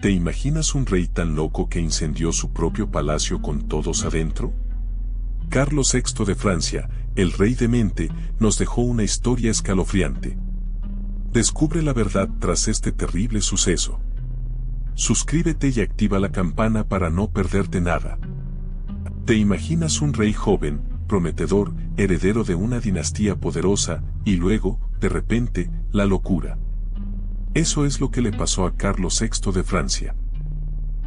¿Te imaginas un rey tan loco que incendió su propio palacio con todos adentro? Carlos VI de Francia, el rey demente, nos dejó una historia escalofriante. Descubre la verdad tras este terrible suceso. Suscríbete y activa la campana para no perderte nada. ¿Te imaginas un rey joven, prometedor, heredero de una dinastía poderosa, y luego, de repente, la locura? Eso es lo que le pasó a Carlos VI de Francia.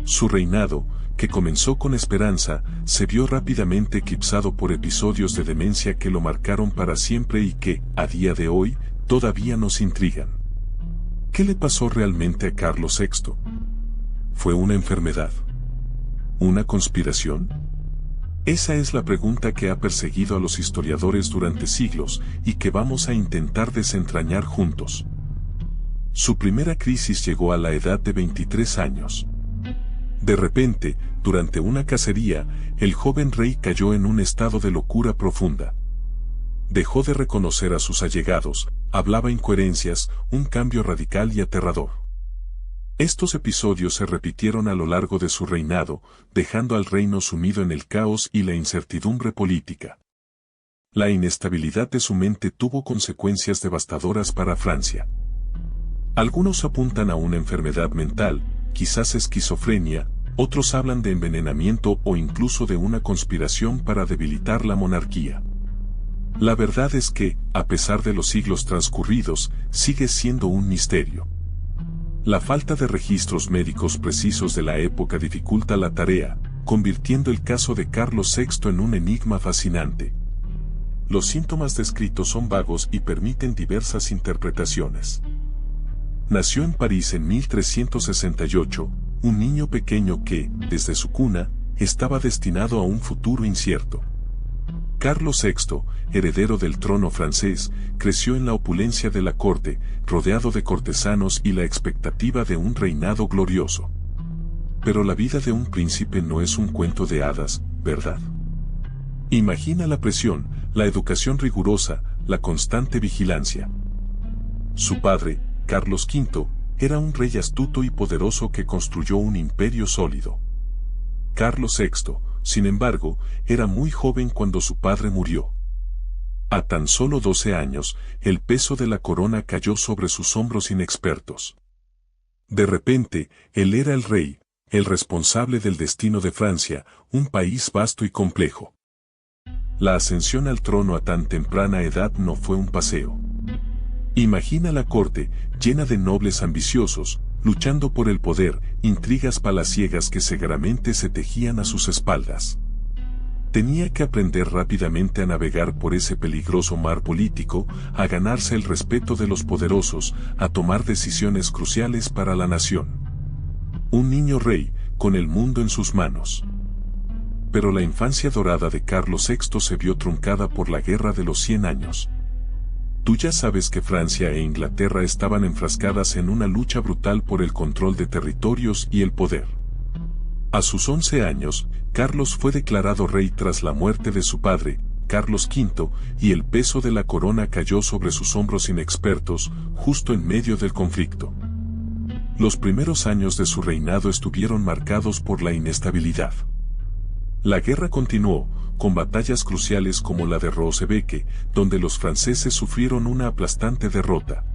Su reinado, que comenzó con esperanza, se vio rápidamente eclipsado por episodios de demencia que lo marcaron para siempre y que, a día de hoy, todavía nos intrigan. ¿Qué le pasó realmente a Carlos VI? ¿Fue una enfermedad? ¿Una conspiración? Esa es la pregunta que ha perseguido a los historiadores durante siglos y que vamos a intentar desentrañar juntos. Su primera crisis llegó a la edad de 23 años. De repente, durante una cacería, el joven rey cayó en un estado de locura profunda. Dejó de reconocer a sus allegados, hablaba incoherencias, un cambio radical y aterrador. Estos episodios se repitieron a lo largo de su reinado, dejando al reino sumido en el caos y la incertidumbre política. La inestabilidad de su mente tuvo consecuencias devastadoras para Francia. Algunos apuntan a una enfermedad mental, quizás esquizofrenia, otros hablan de envenenamiento o incluso de una conspiración para debilitar la monarquía. La verdad es que, a pesar de los siglos transcurridos, sigue siendo un misterio. La falta de registros médicos precisos de la época dificulta la tarea, convirtiendo el caso de Carlos VI en un enigma fascinante. Los síntomas descritos son vagos y permiten diversas interpretaciones. Nació en París en 1368, un niño pequeño que, desde su cuna, estaba destinado a un futuro incierto. Carlos VI, heredero del trono francés, creció en la opulencia de la corte, rodeado de cortesanos y la expectativa de un reinado glorioso. Pero la vida de un príncipe no es un cuento de hadas, ¿verdad? Imagina la presión, la educación rigurosa, la constante vigilancia. Su padre, Carlos V, era un rey astuto y poderoso que construyó un imperio sólido. Carlos VI, sin embargo, era muy joven cuando su padre murió. A tan solo 12 años, el peso de la corona cayó sobre sus hombros inexpertos. De repente, él era el rey, el responsable del destino de Francia, un país vasto y complejo. La ascensión al trono a tan temprana edad no fue un paseo. Imagina la corte, llena de nobles ambiciosos, luchando por el poder, intrigas palaciegas que seguramente se tejían a sus espaldas. Tenía que aprender rápidamente a navegar por ese peligroso mar político, a ganarse el respeto de los poderosos, a tomar decisiones cruciales para la nación. Un niño rey, con el mundo en sus manos. Pero la infancia dorada de Carlos VI se vio truncada por la Guerra de los 100 años. Tú ya sabes que Francia e Inglaterra estaban enfrascadas en una lucha brutal por el control de territorios y el poder. A sus 11 años, Carlos fue declarado rey tras la muerte de su padre, Carlos V, y el peso de la corona cayó sobre sus hombros inexpertos, justo en medio del conflicto. Los primeros años de su reinado estuvieron marcados por la inestabilidad. La guerra continuó, con batallas cruciales como la de Rosebecque, donde los franceses sufrieron una aplastante derrota.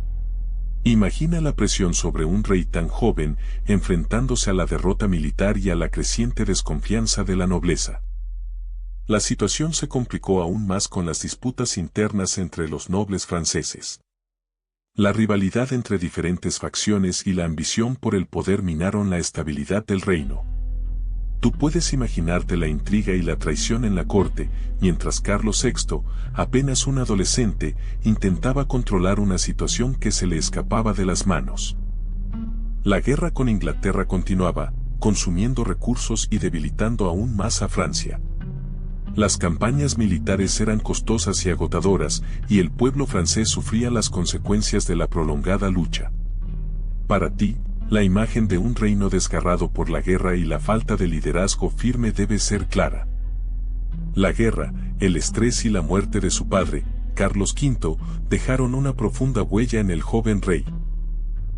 Imagina la presión sobre un rey tan joven, enfrentándose a la derrota militar y a la creciente desconfianza de la nobleza. La situación se complicó aún más con las disputas internas entre los nobles franceses. La rivalidad entre diferentes facciones y la ambición por el poder minaron la estabilidad del reino. Tú puedes imaginarte la intriga y la traición en la corte, mientras Carlos VI, apenas un adolescente, intentaba controlar una situación que se le escapaba de las manos. La guerra con Inglaterra continuaba, consumiendo recursos y debilitando aún más a Francia. Las campañas militares eran costosas y agotadoras, y el pueblo francés sufría las consecuencias de la prolongada lucha. Para ti, la imagen de un reino desgarrado por la guerra y la falta de liderazgo firme debe ser clara. La guerra, el estrés y la muerte de su padre, Carlos V, dejaron una profunda huella en el joven rey.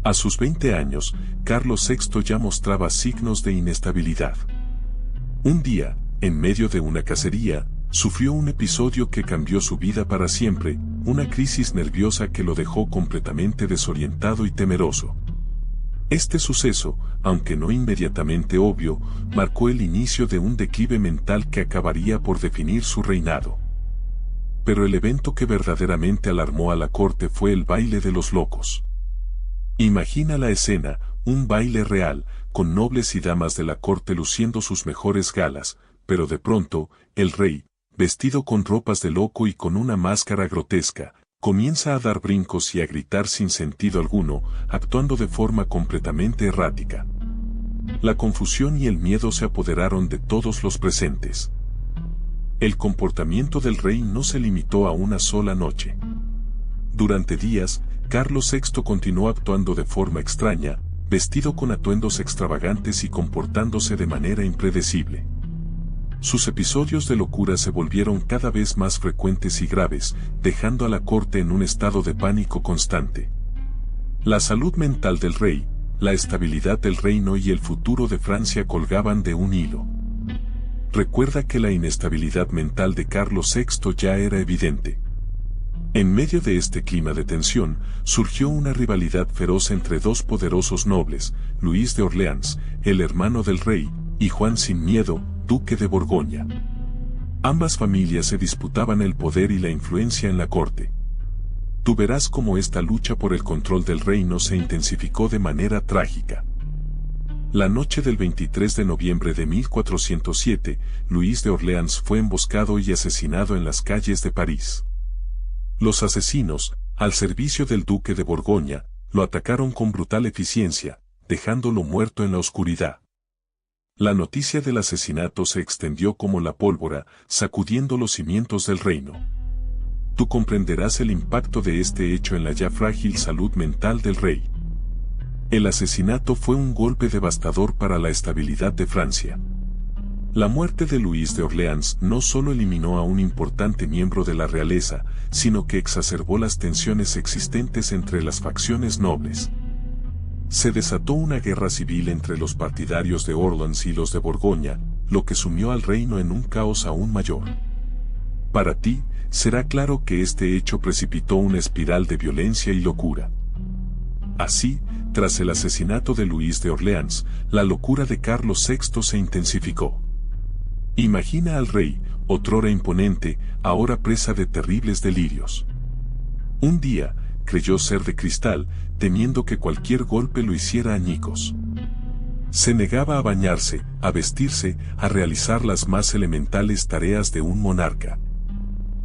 A sus 20 años, Carlos VI ya mostraba signos de inestabilidad. Un día, en medio de una cacería, sufrió un episodio que cambió su vida para siempre, una crisis nerviosa que lo dejó completamente desorientado y temeroso. Este suceso, aunque no inmediatamente obvio, marcó el inicio de un declive mental que acabaría por definir su reinado. Pero el evento que verdaderamente alarmó a la corte fue el baile de los locos. Imagina la escena, un baile real, con nobles y damas de la corte luciendo sus mejores galas, pero de pronto, el rey, vestido con ropas de loco y con una máscara grotesca, comienza a dar brincos y a gritar sin sentido alguno, actuando de forma completamente errática. La confusión y el miedo se apoderaron de todos los presentes. El comportamiento del rey no se limitó a una sola noche. Durante días, Carlos VI continuó actuando de forma extraña, vestido con atuendos extravagantes y comportándose de manera impredecible. Sus episodios de locura se volvieron cada vez más frecuentes y graves, dejando a la corte en un estado de pánico constante. La salud mental del rey, la estabilidad del reino y el futuro de Francia colgaban de un hilo. Recuerda que la inestabilidad mental de Carlos VI ya era evidente. En medio de este clima de tensión, surgió una rivalidad feroz entre dos poderosos nobles, Luis de Orleans, el hermano del rey, y Juan sin Miedo, duque de Borgoña. Ambas familias se disputaban el poder y la influencia en la corte. Tú verás cómo esta lucha por el control del reino se intensificó de manera trágica. La noche del 23 de noviembre de 1407, Luis de Orleans fue emboscado y asesinado en las calles de París. Los asesinos, al servicio del duque de Borgoña, lo atacaron con brutal eficiencia, dejándolo muerto en la oscuridad. La noticia del asesinato se extendió como la pólvora, sacudiendo los cimientos del reino. Tú comprenderás el impacto de este hecho en la ya frágil salud mental del rey. El asesinato fue un golpe devastador para la estabilidad de Francia. La muerte de Luis de Orleans no solo eliminó a un importante miembro de la realeza, sino que exacerbó las tensiones existentes entre las facciones nobles. Se desató una guerra civil entre los partidarios de Orleans y los de Borgoña, lo que sumió al reino en un caos aún mayor. Para ti, será claro que este hecho precipitó una espiral de violencia y locura. Así, tras el asesinato de Luis de Orleans, la locura de Carlos VI se intensificó. Imagina al rey, otrora imponente, ahora presa de terribles delirios. Un día, creyó ser de cristal, temiendo que cualquier golpe lo hiciera añicos. Se negaba a bañarse, a vestirse, a realizar las más elementales tareas de un monarca.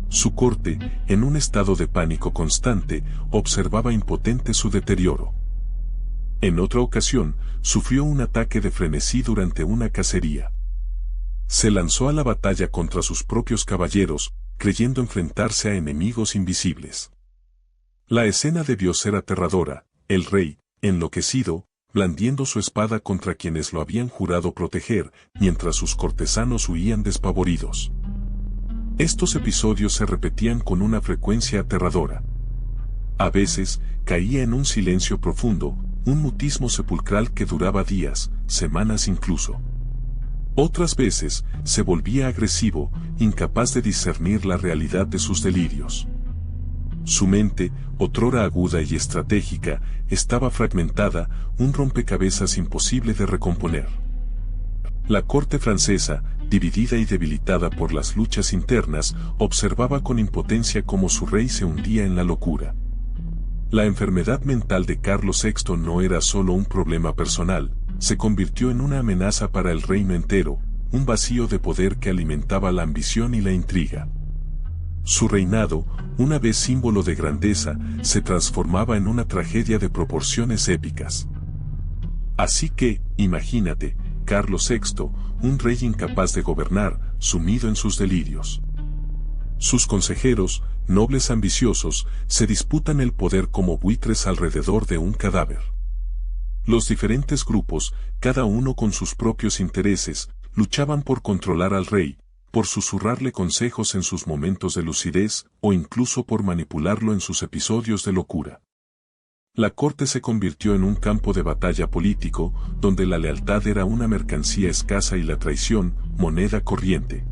Su corte, en un estado de pánico constante, observaba impotente su deterioro. En otra ocasión, sufrió un ataque de frenesí durante una cacería. Se lanzó a la batalla contra sus propios caballeros, creyendo enfrentarse a enemigos invisibles. La escena debió ser aterradora, el rey, enloquecido, blandiendo su espada contra quienes lo habían jurado proteger, mientras sus cortesanos huían despavoridos. Estos episodios se repetían con una frecuencia aterradora. A veces, caía en un silencio profundo, un mutismo sepulcral que duraba días, semanas incluso. Otras veces, se volvía agresivo, incapaz de discernir la realidad de sus delirios. Su mente, otrora aguda y estratégica, estaba fragmentada, un rompecabezas imposible de recomponer. La corte francesa, dividida y debilitada por las luchas internas, observaba con impotencia cómo su rey se hundía en la locura. La enfermedad mental de Carlos VI no era solo un problema personal, se convirtió en una amenaza para el reino entero, un vacío de poder que alimentaba la ambición y la intriga. Su reinado, una vez símbolo de grandeza, se transformaba en una tragedia de proporciones épicas. Así que, imagínate, Carlos VI, un rey incapaz de gobernar, sumido en sus delirios. Sus consejeros, nobles ambiciosos, se disputan el poder como buitres alrededor de un cadáver. Los diferentes grupos, cada uno con sus propios intereses, luchaban por controlar al rey, por susurrarle consejos en sus momentos de lucidez, o incluso por manipularlo en sus episodios de locura. La corte se convirtió en un campo de batalla político, donde la lealtad era una mercancía escasa y la traición, moneda corriente.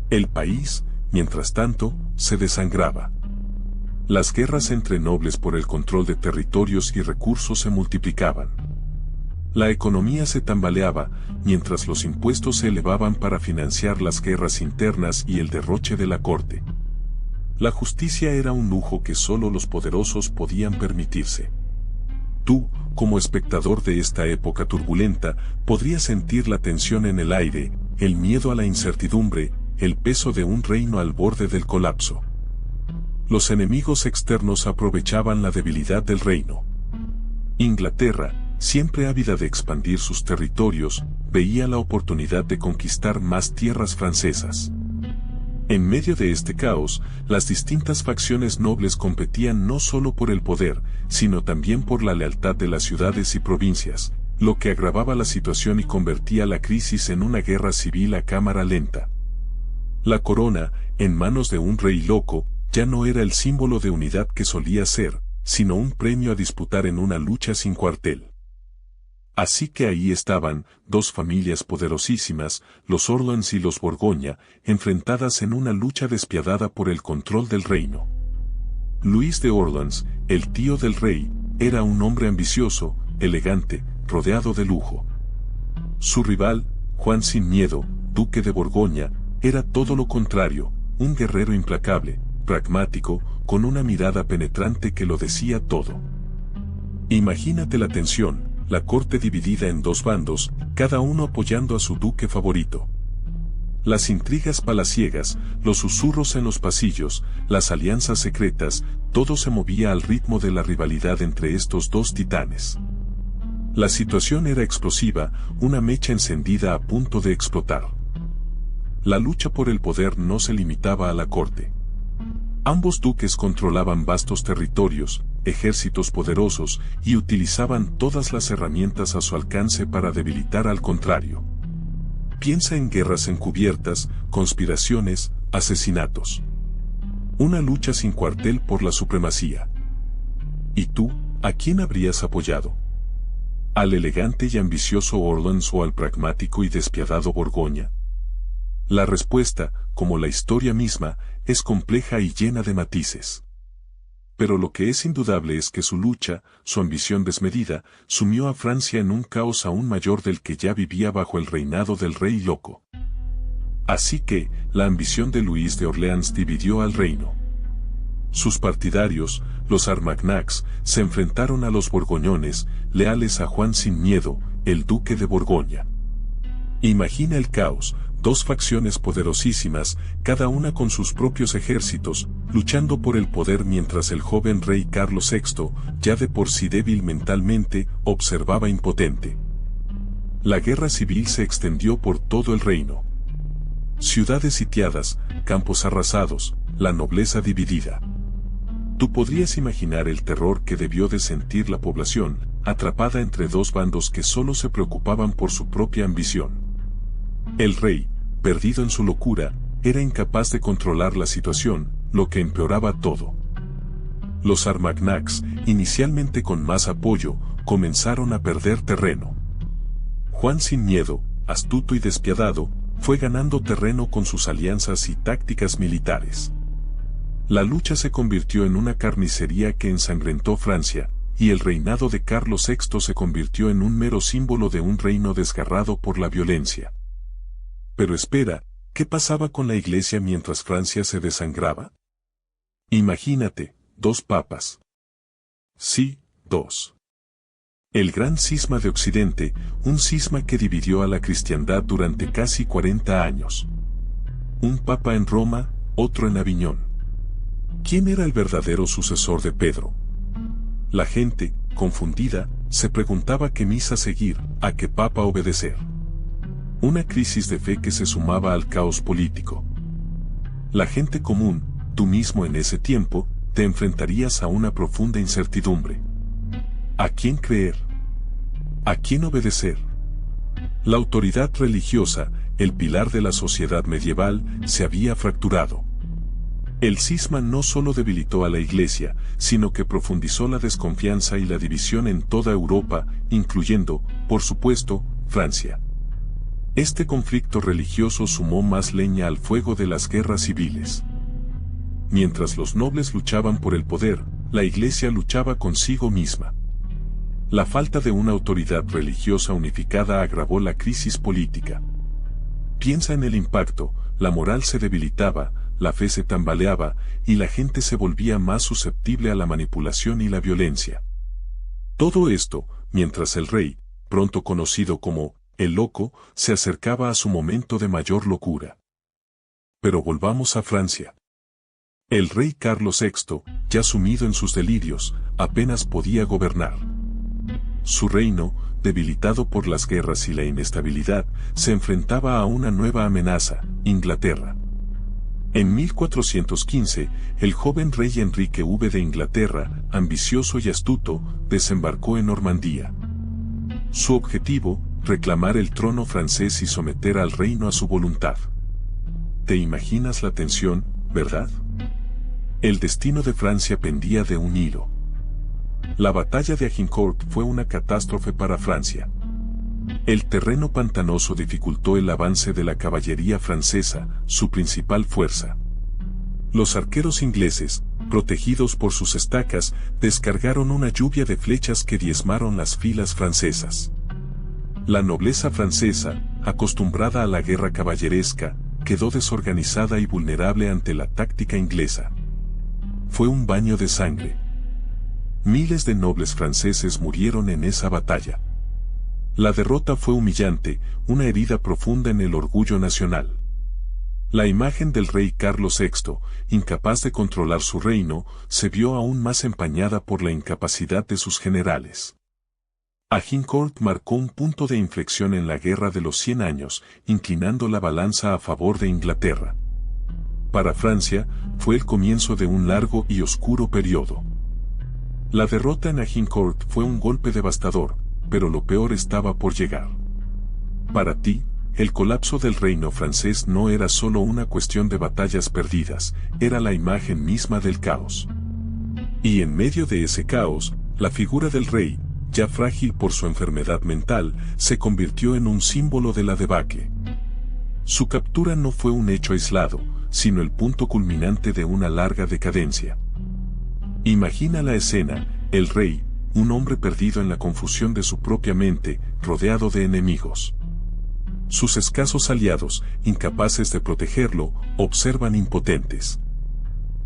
El país, mientras tanto, se desangraba. Las guerras entre nobles por el control de territorios y recursos se multiplicaban. La economía se tambaleaba, mientras los impuestos se elevaban para financiar las guerras internas y el derroche de la corte. La justicia era un lujo que solo los poderosos podían permitirse. Tú, como espectador de esta época turbulenta, podrías sentir la tensión en el aire, el miedo a la incertidumbre, el peso de un reino al borde del colapso. Los enemigos externos aprovechaban la debilidad del reino. Inglaterra, siempre ávida de expandir sus territorios, veía la oportunidad de conquistar más tierras francesas. En medio de este caos, las distintas facciones nobles competían no solo por el poder, sino también por la lealtad de las ciudades y provincias, lo que agravaba la situación y convertía la crisis en una guerra civil a cámara lenta. La corona, en manos de un rey loco, ya no era el símbolo de unidad que solía ser, sino un premio a disputar en una lucha sin cuartel. Así que ahí estaban, dos familias poderosísimas, los Orleans y los Borgoña, enfrentadas en una lucha despiadada por el control del reino. Luis de Orleans, el tío del rey, era un hombre ambicioso, elegante, rodeado de lujo. Su rival, Juan sin Miedo, duque de Borgoña, era todo lo contrario, un guerrero implacable, pragmático, con una mirada penetrante que lo decía todo. Imagínate la tensión. La corte dividida en dos bandos, cada uno apoyando a su duque favorito. Las intrigas palaciegas, los susurros en los pasillos, las alianzas secretas, todo se movía al ritmo de la rivalidad entre estos dos titanes. La situación era explosiva, una mecha encendida a punto de explotar. La lucha por el poder no se limitaba a la corte. Ambos duques controlaban vastos territorios, ejércitos poderosos, y utilizaban todas las herramientas a su alcance para debilitar al contrario. Piensa en guerras encubiertas, conspiraciones, asesinatos. Una lucha sin cuartel por la supremacía. ¿Y tú, a quién habrías apoyado? ¿Al elegante y ambicioso Orleans o al pragmático y despiadado Borgoña? La respuesta, como la historia misma, es compleja y llena de matices. Pero lo que es indudable es que su lucha, su ambición desmedida, sumió a Francia en un caos aún mayor del que ya vivía bajo el reinado del rey loco. Así que, la ambición de Luis de Orleans dividió al reino. Sus partidarios, los Armagnacs, se enfrentaron a los borgoñones, leales a Juan sin Miedo, el duque de Borgoña. Imagina el caos. Dos facciones poderosísimas, cada una con sus propios ejércitos, luchando por el poder mientras el joven rey Carlos VI, ya de por sí débil mentalmente, observaba impotente. La guerra civil se extendió por todo el reino. Ciudades sitiadas, campos arrasados, la nobleza dividida. Tú podrías imaginar el terror que debió de sentir la población, atrapada entre dos bandos que solo se preocupaban por su propia ambición. El rey, perdido en su locura, era incapaz de controlar la situación, lo que empeoraba todo. Los Armagnacs, inicialmente con más apoyo, comenzaron a perder terreno. Juan sin Miedo, astuto y despiadado, fue ganando terreno con sus alianzas y tácticas militares. La lucha se convirtió en una carnicería que ensangrentó Francia, y el reinado de Carlos VI se convirtió en un mero símbolo de un reino desgarrado por la violencia. Pero espera, ¿qué pasaba con la Iglesia mientras Francia se desangraba? Imagínate, dos papas. Sí, dos. El gran cisma de Occidente, un cisma que dividió a la cristiandad durante casi 40 años. Un papa en Roma, otro en Aviñón. ¿Quién era el verdadero sucesor de Pedro? La gente, confundida, se preguntaba qué misa seguir, a qué papa obedecer. Una crisis de fe que se sumaba al caos político. La gente común, tú mismo en ese tiempo, te enfrentarías a una profunda incertidumbre. ¿A quién creer? ¿A quién obedecer? La autoridad religiosa, el pilar de la sociedad medieval, se había fracturado. El cisma no solo debilitó a la Iglesia, sino que profundizó la desconfianza y la división en toda Europa, incluyendo, por supuesto, Francia. Este conflicto religioso sumó más leña al fuego de las guerras civiles. Mientras los nobles luchaban por el poder, la Iglesia luchaba consigo misma. La falta de una autoridad religiosa unificada agravó la crisis política. Piensa en el impacto: la moral se debilitaba, la fe se tambaleaba, y la gente se volvía más susceptible a la manipulación y la violencia. Todo esto, mientras el rey, pronto conocido como el Loco, se acercaba a su momento de mayor locura. Pero volvamos a Francia. El rey Carlos VI, ya sumido en sus delirios, apenas podía gobernar. Su reino, debilitado por las guerras y la inestabilidad, se enfrentaba a una nueva amenaza: Inglaterra. En 1415, el joven rey Enrique V de Inglaterra, ambicioso y astuto, desembarcó en Normandía. Su objetivo: reclamar el trono francés y someter al reino a su voluntad. ¿Te imaginas la tensión, verdad? El destino de Francia pendía de un hilo. La batalla de Agincourt fue una catástrofe para Francia. El terreno pantanoso dificultó el avance de la caballería francesa, su principal fuerza. Los arqueros ingleses, protegidos por sus estacas, descargaron una lluvia de flechas que diezmaron las filas francesas. La nobleza francesa, acostumbrada a la guerra caballeresca, quedó desorganizada y vulnerable ante la táctica inglesa. Fue un baño de sangre. Miles de nobles franceses murieron en esa batalla. La derrota fue humillante, una herida profunda en el orgullo nacional. La imagen del rey Carlos VI, incapaz de controlar su reino, se vio aún más empañada por la incapacidad de sus generales. Agincourt marcó un punto de inflexión en la Guerra de los 100 años, inclinando la balanza a favor de Inglaterra. Para Francia, fue el comienzo de un largo y oscuro periodo. La derrota en Agincourt fue un golpe devastador, pero lo peor estaba por llegar. Para ti, el colapso del reino francés no era solo una cuestión de batallas perdidas, era la imagen misma del caos. Y en medio de ese caos, la figura del rey, ya frágil por su enfermedad mental, se convirtió en un símbolo de la debacle. Su captura no fue un hecho aislado, sino el punto culminante de una larga decadencia. Imagina la escena: el rey, un hombre perdido en la confusión de su propia mente, rodeado de enemigos. Sus escasos aliados, incapaces de protegerlo, observan impotentes.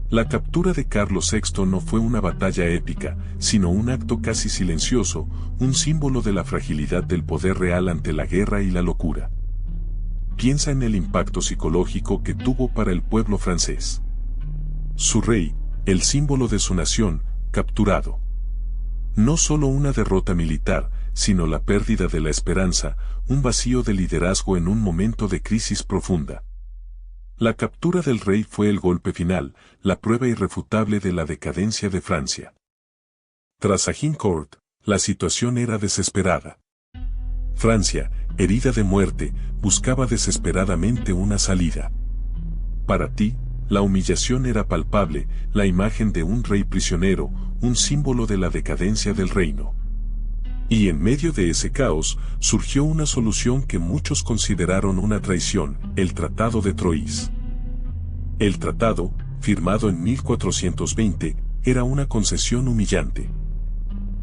La captura de Carlos VI no fue una batalla épica, sino un acto casi silencioso, un símbolo de la fragilidad del poder real ante la guerra y la locura. Piensa en el impacto psicológico que tuvo para el pueblo francés. Su rey, el símbolo de su nación, capturado. No solo una derrota militar, sino la pérdida de la esperanza, un vacío de liderazgo en un momento de crisis profunda. La captura del rey fue el golpe final, la prueba irrefutable de la decadencia de Francia. Tras Agincourt, la situación era desesperada. Francia, herida de muerte, buscaba desesperadamente una salida. Para ti, la humillación era palpable, la imagen de un rey prisionero, un símbolo de la decadencia del reino. Y en medio de ese caos, surgió una solución que muchos consideraron una traición: el Tratado de Troyes. El tratado, firmado en 1420, era una concesión humillante.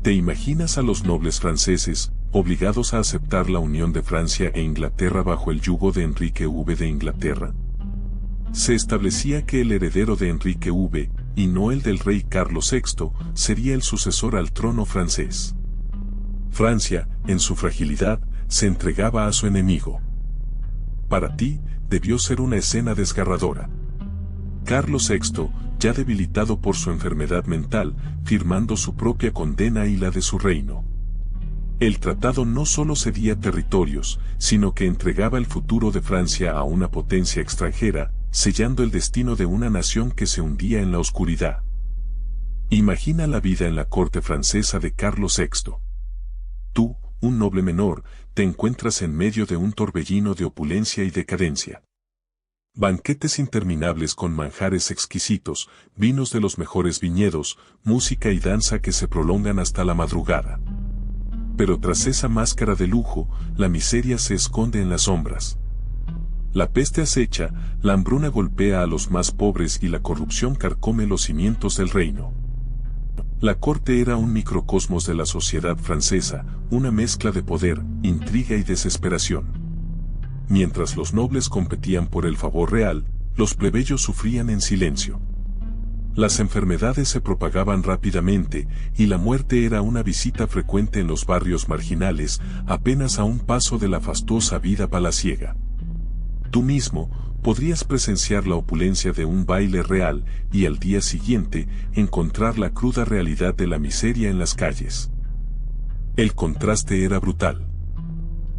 ¿Te imaginas a los nobles franceses, obligados a aceptar la unión de Francia e Inglaterra bajo el yugo de Enrique V de Inglaterra? Se establecía que el heredero de Enrique V, y no el del rey Carlos VI, sería el sucesor al trono francés. Francia, en su fragilidad, se entregaba a su enemigo. Para ti, debió ser una escena desgarradora. Carlos VI, ya debilitado por su enfermedad mental, firmando su propia condena y la de su reino. El tratado no solo cedía territorios, sino que entregaba el futuro de Francia a una potencia extranjera, sellando el destino de una nación que se hundía en la oscuridad. Imagina la vida en la corte francesa de Carlos VI. Tú, un noble menor, te encuentras en medio de un torbellino de opulencia y decadencia. Banquetes interminables con manjares exquisitos, vinos de los mejores viñedos, música y danza que se prolongan hasta la madrugada. Pero tras esa máscara de lujo, la miseria se esconde en las sombras. La peste acecha, la hambruna golpea a los más pobres y la corrupción carcome los cimientos del reino. La corte era un microcosmos de la sociedad francesa, una mezcla de poder, intriga y desesperación. Mientras los nobles competían por el favor real, los plebeyos sufrían en silencio. Las enfermedades se propagaban rápidamente y la muerte era una visita frecuente en los barrios marginales, apenas a un paso de la fastuosa vida palaciega. Tú mismo podrías presenciar la opulencia de un baile real y al día siguiente encontrar la cruda realidad de la miseria en las calles. El contraste era brutal.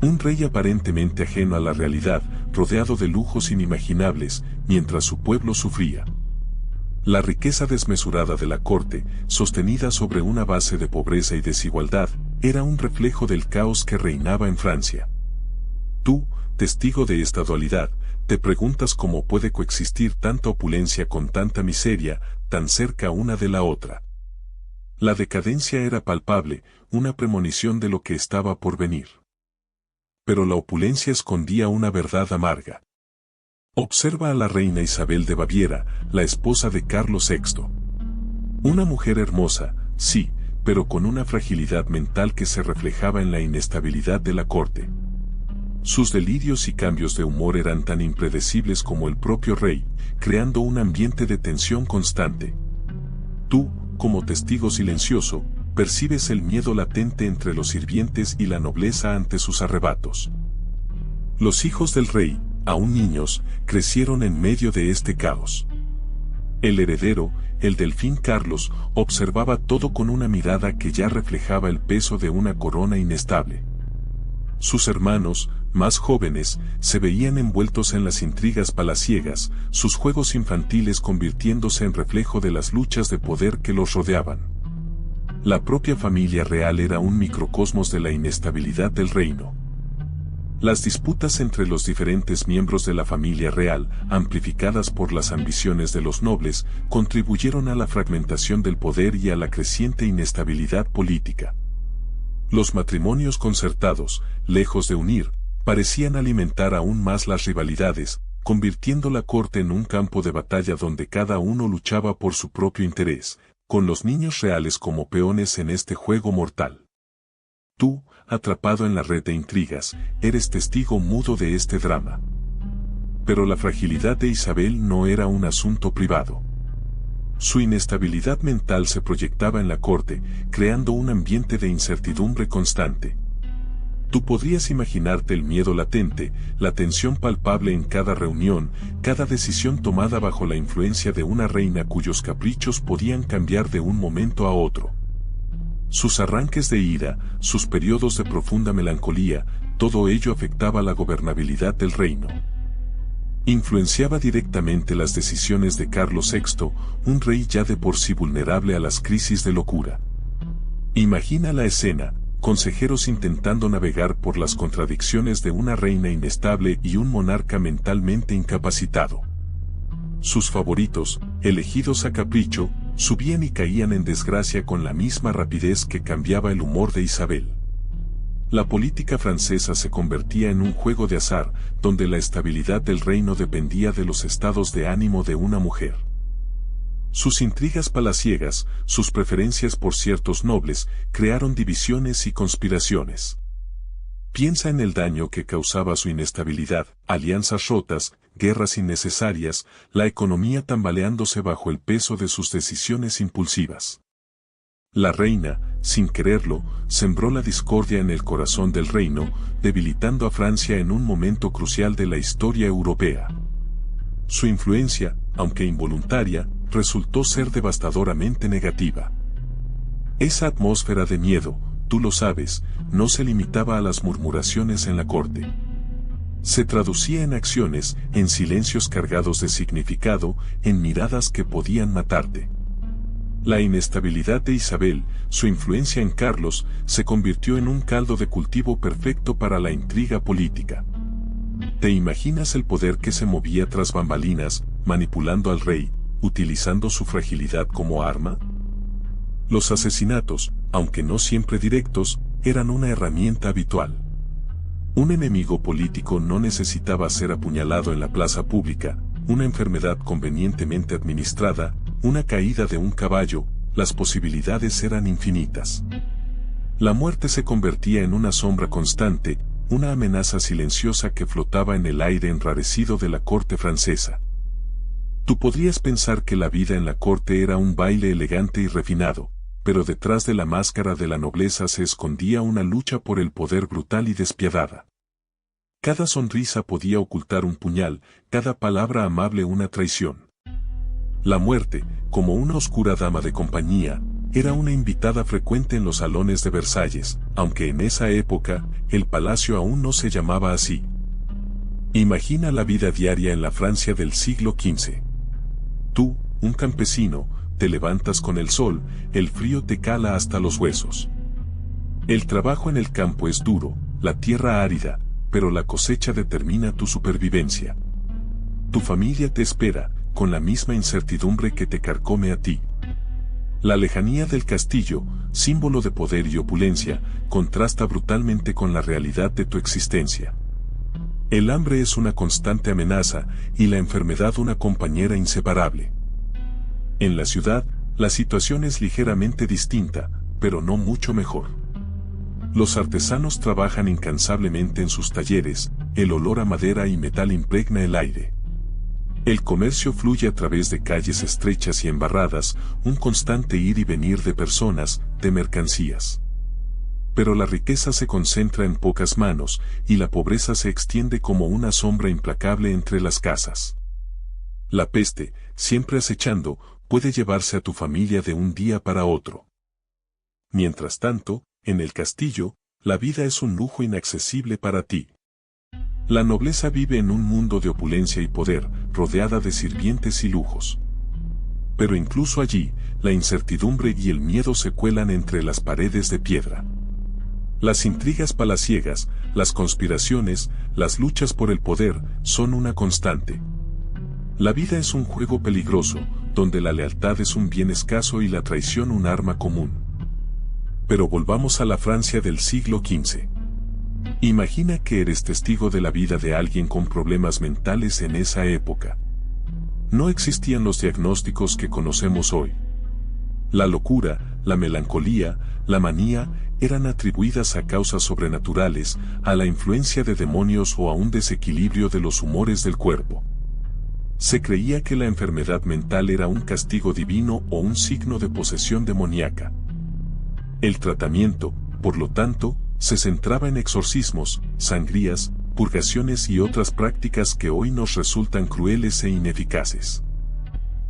Un rey aparentemente ajeno a la realidad, rodeado de lujos inimaginables, mientras su pueblo sufría. La riqueza desmesurada de la corte, sostenida sobre una base de pobreza y desigualdad, era un reflejo del caos que reinaba en Francia. Tú, testigo de esta dualidad, te preguntas cómo puede coexistir tanta opulencia con tanta miseria, tan cerca una de la otra. La decadencia era palpable, una premonición de lo que estaba por venir. Pero la opulencia escondía una verdad amarga. Observa a la reina Isabel de Baviera, la esposa de Carlos VI. Una mujer hermosa, sí, pero con una fragilidad mental que se reflejaba en la inestabilidad de la corte. Sus delirios y cambios de humor eran tan impredecibles como el propio rey, creando un ambiente de tensión constante. Tú, como testigo silencioso, percibes el miedo latente entre los sirvientes y la nobleza ante sus arrebatos. Los hijos del rey, aún niños, crecieron en medio de este caos. El heredero, el delfín Carlos, observaba todo con una mirada que ya reflejaba el peso de una corona inestable. Sus hermanos, más jóvenes, se veían envueltos en las intrigas palaciegas, sus juegos infantiles convirtiéndose en reflejo de las luchas de poder que los rodeaban. La propia familia real era un microcosmos de la inestabilidad del reino. Las disputas entre los diferentes miembros de la familia real, amplificadas por las ambiciones de los nobles, contribuyeron a la fragmentación del poder y a la creciente inestabilidad política. Los matrimonios concertados, lejos de unir, parecían alimentar aún más las rivalidades, convirtiendo la corte en un campo de batalla donde cada uno luchaba por su propio interés, con los niños reales como peones en este juego mortal. Tú, atrapado en la red de intrigas, eres testigo mudo de este drama. Pero la fragilidad de Isabel no era un asunto privado. Su inestabilidad mental se proyectaba en la corte, creando un ambiente de incertidumbre constante. Tú podrías imaginarte el miedo latente, la tensión palpable en cada reunión, cada decisión tomada bajo la influencia de una reina cuyos caprichos podían cambiar de un momento a otro. Sus arranques de ira, sus periodos de profunda melancolía, todo ello afectaba la gobernabilidad del reino. Influenciaba directamente las decisiones de Carlos VI, un rey ya de por sí vulnerable a las crisis de locura. Imagina la escena. Consejeros intentando navegar por las contradicciones de una reina inestable y un monarca mentalmente incapacitado. Sus favoritos, elegidos a capricho, subían y caían en desgracia con la misma rapidez que cambiaba el humor de Isabel. La política francesa se convertía en un juego de azar, donde la estabilidad del reino dependía de los estados de ánimo de una mujer. Sus intrigas palaciegas, sus preferencias por ciertos nobles, crearon divisiones y conspiraciones. Piensa en el daño que causaba su inestabilidad, alianzas rotas, guerras innecesarias, la economía tambaleándose bajo el peso de sus decisiones impulsivas. La reina, sin quererlo, sembró la discordia en el corazón del reino, debilitando a Francia en un momento crucial de la historia europea. Su influencia, aunque involuntaria, resultó ser devastadoramente negativa. Esa atmósfera de miedo, tú lo sabes, no se limitaba a las murmuraciones en la corte. Se traducía en acciones, en silencios cargados de significado, en miradas que podían matarte. La inestabilidad de Isabel, su influencia en Carlos, se convirtió en un caldo de cultivo perfecto para la intriga política. ¿Te imaginas el poder que se movía tras bambalinas, manipulando al rey, utilizando su fragilidad como arma? Los asesinatos, aunque no siempre directos, eran una herramienta habitual. Un enemigo político no necesitaba ser apuñalado en la plaza pública, una enfermedad convenientemente administrada, una caída de un caballo, las posibilidades eran infinitas. La muerte se convertía en una sombra constante, una amenaza silenciosa que flotaba en el aire enrarecido de la corte francesa. Tú podrías pensar que la vida en la corte era un baile elegante y refinado, pero detrás de la máscara de la nobleza se escondía una lucha por el poder brutal y despiadada. Cada sonrisa podía ocultar un puñal, cada palabra amable una traición. La muerte, como una oscura dama de compañía, era una invitada frecuente en los salones de Versalles, aunque en esa época, el palacio aún no se llamaba así. Imagina la vida diaria en la Francia del siglo XV. Tú, un campesino, te levantas con el sol, el frío te cala hasta los huesos. El trabajo en el campo es duro, la tierra árida, pero la cosecha determina tu supervivencia. Tu familia te espera, con la misma incertidumbre que te carcome a ti. La lejanía del castillo, símbolo de poder y opulencia, contrasta brutalmente con la realidad de tu existencia. El hambre es una constante amenaza y la enfermedad una compañera inseparable. En la ciudad, la situación es ligeramente distinta, pero no mucho mejor. Los artesanos trabajan incansablemente en sus talleres, el olor a madera y metal impregna el aire. El comercio fluye a través de calles estrechas y embarradas, un constante ir y venir de personas, de mercancías. Pero la riqueza se concentra en pocas manos, y la pobreza se extiende como una sombra implacable entre las casas. La peste, siempre acechando, puede llevarse a tu familia de un día para otro. Mientras tanto, en el castillo, la vida es un lujo inaccesible para ti. La nobleza vive en un mundo de opulencia y poder, rodeada de sirvientes y lujos. Pero incluso allí, la incertidumbre y el miedo se cuelan entre las paredes de piedra. Las intrigas palaciegas, las conspiraciones, las luchas por el poder, son una constante. La vida es un juego peligroso, donde la lealtad es un bien escaso y la traición un arma común. Pero volvamos a la Francia del siglo XV. Imagina que eres testigo de la vida de alguien con problemas mentales en esa época. No existían los diagnósticos que conocemos hoy. La locura, la melancolía, la manía, eran atribuidas a causas sobrenaturales, a la influencia de demonios o a un desequilibrio de los humores del cuerpo. Se creía que la enfermedad mental era un castigo divino o un signo de posesión demoníaca. El tratamiento, por lo tanto, se centraba en exorcismos, sangrías, purgaciones y otras prácticas que hoy nos resultan crueles e ineficaces.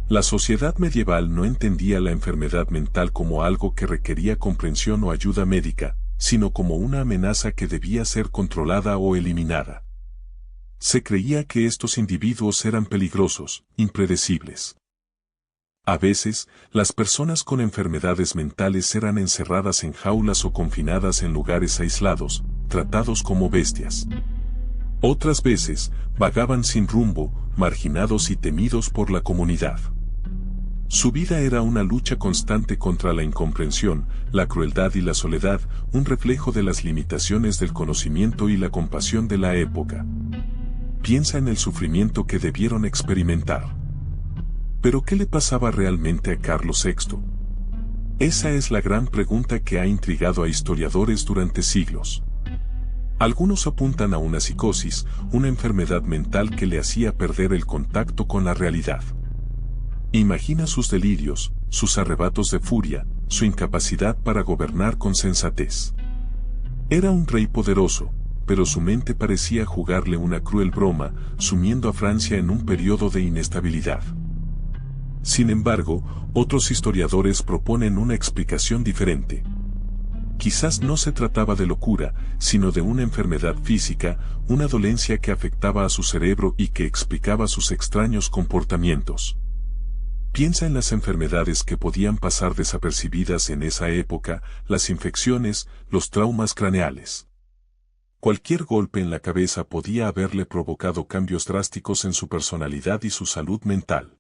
La sociedad medieval no entendía la enfermedad mental como algo que requería comprensión o ayuda médica, sino como una amenaza que debía ser controlada o eliminada. Se creía que estos individuos eran peligrosos, impredecibles. A veces, las personas con enfermedades mentales eran encerradas en jaulas o confinadas en lugares aislados, tratados como bestias. Otras veces, vagaban sin rumbo, marginados y temidos por la comunidad. Su vida era una lucha constante contra la incomprensión, la crueldad y la soledad, un reflejo de las limitaciones del conocimiento y la compasión de la época. Piensa en el sufrimiento que debieron experimentar. ¿Pero qué le pasaba realmente a Carlos VI? Esa es la gran pregunta que ha intrigado a historiadores durante siglos. Algunos apuntan a una psicosis, una enfermedad mental que le hacía perder el contacto con la realidad. Imagina sus delirios, sus arrebatos de furia, su incapacidad para gobernar con sensatez. Era un rey poderoso, pero su mente parecía jugarle una cruel broma, sumiendo a Francia en un periodo de inestabilidad. Sin embargo, otros historiadores proponen una explicación diferente. Quizás no se trataba de locura, sino de una enfermedad física, una dolencia que afectaba a su cerebro y que explicaba sus extraños comportamientos. Piensa en las enfermedades que podían pasar desapercibidas en esa época, las infecciones, los traumas craneales. Cualquier golpe en la cabeza podía haberle provocado cambios drásticos en su personalidad y su salud mental.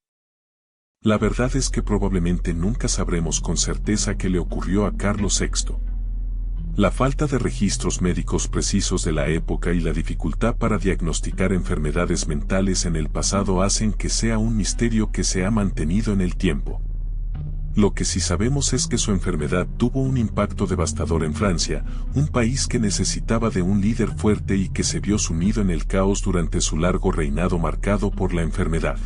La verdad es que probablemente nunca sabremos con certeza qué le ocurrió a Carlos VI. La falta de registros médicos precisos de la época y la dificultad para diagnosticar enfermedades mentales en el pasado hacen que sea un misterio que se ha mantenido en el tiempo. Lo que sí sabemos es que su enfermedad tuvo un impacto devastador en Francia, un país que necesitaba de un líder fuerte y que se vio sumido en el caos durante su largo reinado marcado por la enfermedad.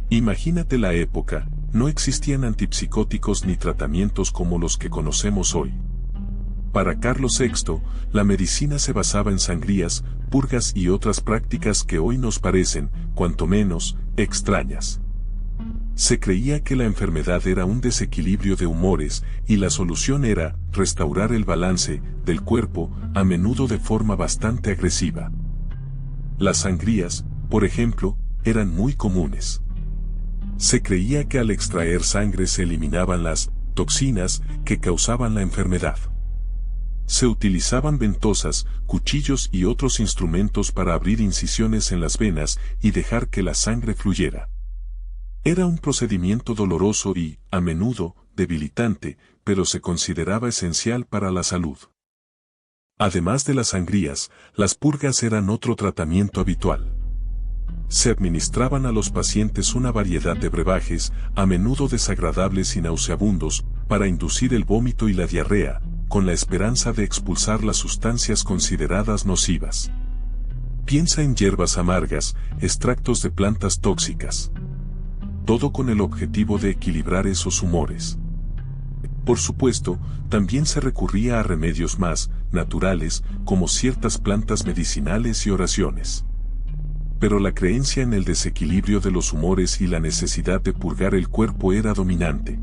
Imagínate la época, no existían antipsicóticos ni tratamientos como los que conocemos hoy. Para Carlos VI, la medicina se basaba en sangrías, purgas y otras prácticas que hoy nos parecen, cuanto menos, extrañas. Se creía que la enfermedad era un desequilibrio de humores y la solución era restaurar el balance del cuerpo, a menudo de forma bastante agresiva. Las sangrías, por ejemplo, eran muy comunes. Se creía que al extraer sangre se eliminaban las toxinas que causaban la enfermedad. Se utilizaban ventosas, cuchillos y otros instrumentos para abrir incisiones en las venas y dejar que la sangre fluyera. Era un procedimiento doloroso y, a menudo, debilitante, pero se consideraba esencial para la salud. Además de las sangrías, las purgas eran otro tratamiento habitual. Se administraban a los pacientes una variedad de brebajes, a menudo desagradables y nauseabundos, para inducir el vómito y la diarrea, con la esperanza de expulsar las sustancias consideradas nocivas. Piensa en hierbas amargas, extractos de plantas tóxicas. Todo con el objetivo de equilibrar esos humores. Por supuesto, también se recurría a remedios más naturales, como ciertas plantas medicinales y oraciones. Pero la creencia en el desequilibrio de los humores y la necesidad de purgar el cuerpo era dominante.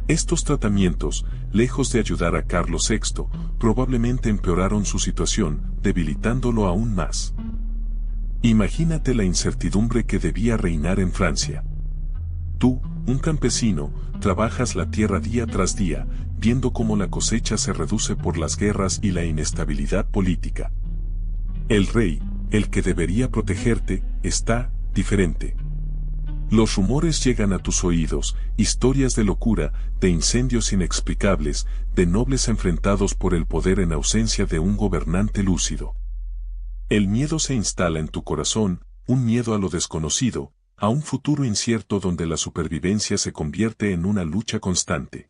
Estos tratamientos, lejos de ayudar a Carlos VI, probablemente empeoraron su situación, debilitándolo aún más. Imagínate la incertidumbre que debía reinar en Francia. Tú, un campesino, trabajas la tierra día tras día, viendo cómo la cosecha se reduce por las guerras y la inestabilidad política. El rey, el que debería protegerte, está diferente. Los rumores llegan a tus oídos, historias de locura, de incendios inexplicables, de nobles enfrentados por el poder en ausencia de un gobernante lúcido. El miedo se instala en tu corazón, un miedo a lo desconocido, a un futuro incierto donde la supervivencia se convierte en una lucha constante.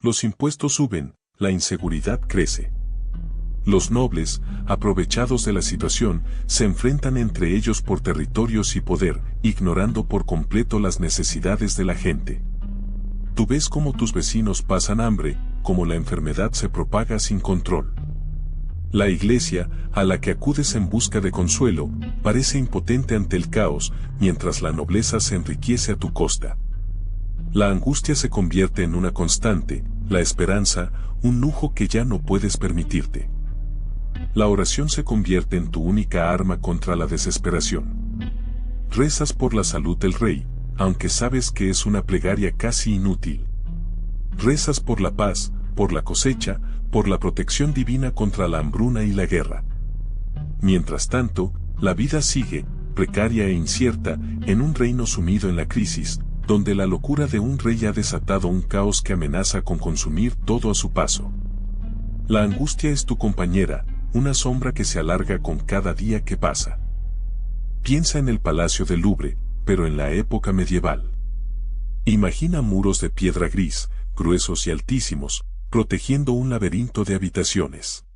Los impuestos suben, la inseguridad crece. Los nobles, aprovechados de la situación, se enfrentan entre ellos por territorios y poder, ignorando por completo las necesidades de la gente. Tú ves cómo tus vecinos pasan hambre, cómo la enfermedad se propaga sin control. La iglesia, a la que acudes en busca de consuelo, parece impotente ante el caos, mientras la nobleza se enriquece a tu costa. La angustia se convierte en una constante, la esperanza, un lujo que ya no puedes permitirte. La oración se convierte en tu única arma contra la desesperación. Rezas por la salud del rey, aunque sabes que es una plegaria casi inútil. Rezas por la paz, por la cosecha, por la protección divina contra la hambruna y la guerra. Mientras tanto, la vida sigue, precaria e incierta, en un reino sumido en la crisis, donde la locura de un rey ha desatado un caos que amenaza con consumir todo a su paso. La angustia es tu compañera, una sombra que se alarga con cada día que pasa. Piensa en el Palacio del Louvre, pero en la época medieval. Imagina muros de piedra gris, gruesos y altísimos, protegiendo un laberinto de habitaciones.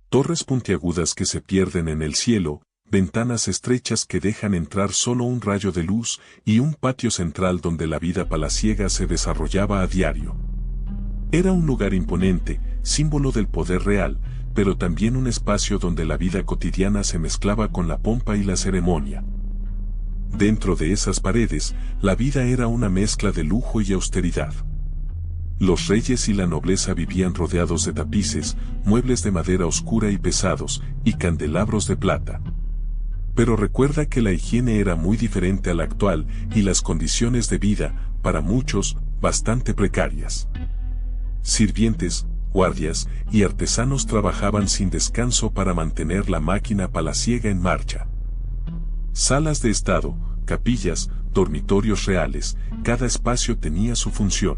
Torres puntiagudas que se pierden en el cielo, ventanas estrechas que dejan entrar solo un rayo de luz y un patio central donde la vida palaciega se desarrollaba a diario. Era un lugar imponente, símbolo del poder real, pero también un espacio donde la vida cotidiana se mezclaba con la pompa y la ceremonia. Dentro de esas paredes, la vida era una mezcla de lujo y austeridad. Los reyes y la nobleza vivían rodeados de tapices, muebles de madera oscura y pesados, y candelabros de plata. Pero recuerda que la higiene era muy diferente a la actual, y las condiciones de vida, para muchos, bastante precarias. Sirvientes, guardias y artesanos trabajaban sin descanso para mantener la máquina palaciega en marcha. Salas de estado, capillas, dormitorios reales, cada espacio tenía su función.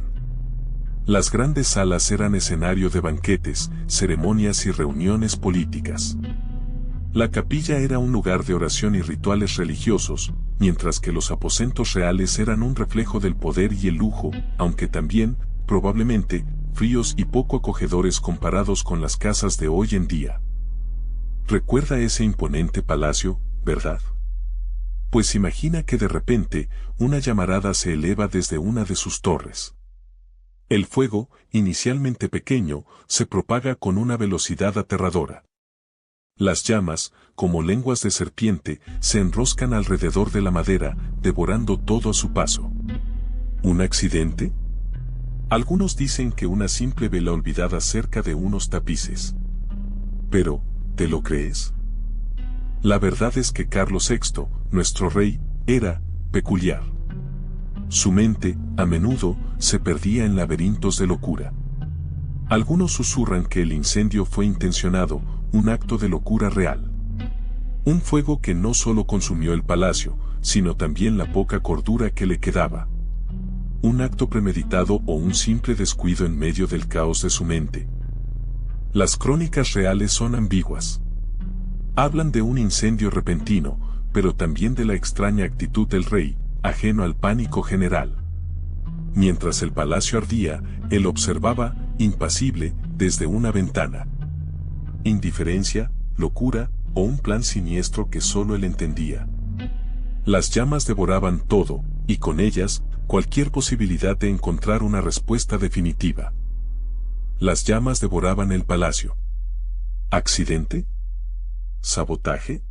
Las grandes salas eran escenario de banquetes, ceremonias y reuniones políticas. La capilla era un lugar de oración y rituales religiosos, mientras que los aposentos reales eran un reflejo del poder y el lujo, aunque también, probablemente, fríos y poco acogedores comparados con las casas de hoy en día. Recuerda ese imponente palacio, ¿verdad? Pues imagina que de repente, una llamarada se eleva desde una de sus torres. El fuego, inicialmente pequeño, se propaga con una velocidad aterradora. Las llamas, como lenguas de serpiente, se enroscan alrededor de la madera, devorando todo a su paso. ¿Un accidente? Algunos dicen que una simple vela olvidada cerca de unos tapices. Pero, ¿te lo crees? La verdad es que Carlos VI, nuestro rey, era peculiar. Su mente, a menudo, se perdía en laberintos de locura. Algunos susurran que el incendio fue intencionado, un acto de locura real. Un fuego que no solo consumió el palacio, sino también la poca cordura que le quedaba. Un acto premeditado o un simple descuido en medio del caos de su mente. Las crónicas reales son ambiguas. Hablan de un incendio repentino, pero también de la extraña actitud del rey, ajeno al pánico general. Mientras el palacio ardía, él observaba, impasible, desde una ventana. Indiferencia, locura, o un plan siniestro que solo él entendía. Las llamas devoraban todo, y con ellas, cualquier posibilidad de encontrar una respuesta definitiva. Las llamas devoraban el palacio. ¿Accidente? ¿Sabotaje?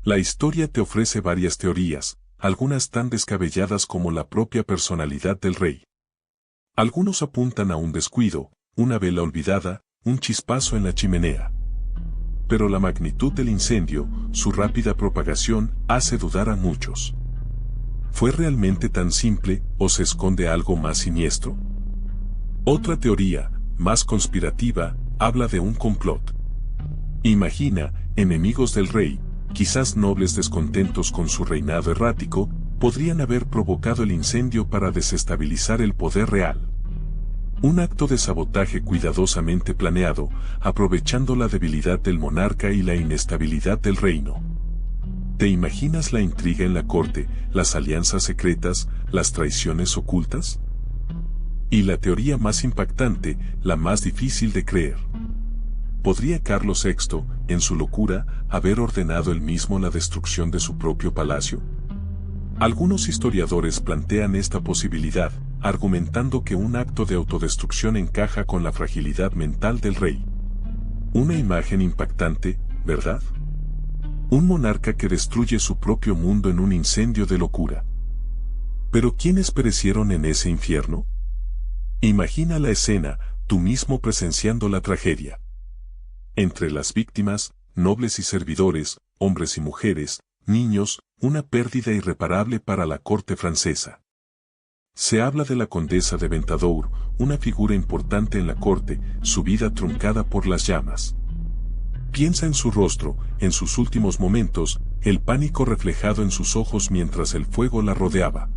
La historia te ofrece varias teorías, algunas tan descabelladas como la propia personalidad del rey. Algunos apuntan a un descuido, una vela olvidada, un chispazo en la chimenea. Pero la magnitud del incendio, su rápida propagación, hace dudar a muchos. ¿Fue realmente tan simple, o se esconde algo más siniestro? Otra teoría, más conspirativa, habla de un complot. Imagina, enemigos del rey, quizás nobles descontentos con su reinado errático, podrían haber provocado el incendio para desestabilizar el poder real. Un acto de sabotaje cuidadosamente planeado, aprovechando la debilidad del monarca y la inestabilidad del reino. ¿Te imaginas la intriga en la corte, las alianzas secretas, las traiciones ocultas? Y la teoría más impactante, la más difícil de creer. ¿Podría Carlos VI, en su locura, haber ordenado él mismo la destrucción de su propio palacio? Algunos historiadores plantean esta posibilidad, argumentando que un acto de autodestrucción encaja con la fragilidad mental del rey. Una imagen impactante, ¿verdad? Un monarca que destruye su propio mundo en un incendio de locura. ¿Pero quiénes perecieron en ese infierno? Imagina la escena, tú mismo presenciando la tragedia. Entre las víctimas, nobles y servidores, hombres y mujeres, niños, una pérdida irreparable para la corte francesa. Se habla de la condesa de Ventadour, una figura importante en la corte, su vida truncada por las llamas. Piensa en su rostro, en sus últimos momentos, el pánico reflejado en sus ojos mientras el fuego la rodeaba.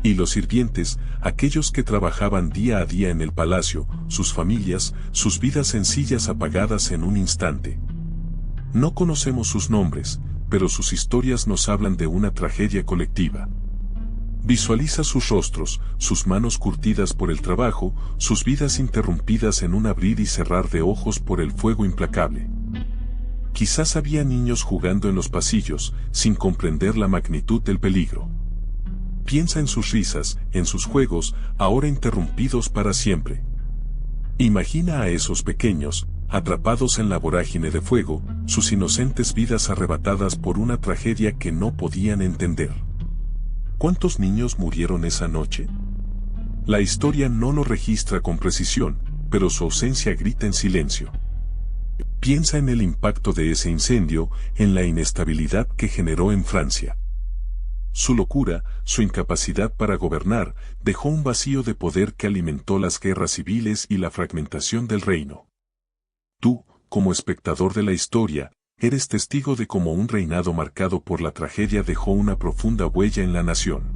Y los sirvientes, aquellos que trabajaban día a día en el palacio, sus familias, sus vidas sencillas apagadas en un instante. No conocemos sus nombres, pero sus historias nos hablan de una tragedia colectiva. Visualiza sus rostros, sus manos curtidas por el trabajo, sus vidas interrumpidas en un abrir y cerrar de ojos por el fuego implacable. Quizás había niños jugando en los pasillos, sin comprender la magnitud del peligro. Piensa en sus risas, en sus juegos, ahora interrumpidos para siempre. Imagina a esos pequeños, atrapados en la vorágine de fuego, sus inocentes vidas arrebatadas por una tragedia que no podían entender. ¿Cuántos niños murieron esa noche? La historia no lo registra con precisión, pero su ausencia grita en silencio. Piensa en el impacto de ese incendio, en la inestabilidad que generó en Francia. Su locura, su incapacidad para gobernar, dejó un vacío de poder que alimentó las guerras civiles y la fragmentación del reino. Tú, como espectador de la historia, eres testigo de cómo un reinado marcado por la tragedia dejó una profunda huella en la nación.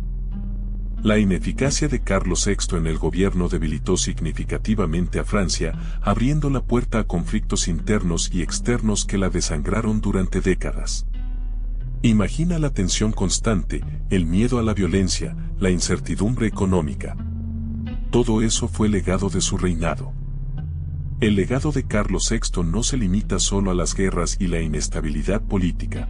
La ineficacia de Carlos VI en el gobierno debilitó significativamente a Francia, abriendo la puerta a conflictos internos y externos que la desangraron durante décadas. Imagina la tensión constante, el miedo a la violencia, la incertidumbre económica. Todo eso fue legado de su reinado. El legado de Carlos VI no se limita solo a las guerras y la inestabilidad política.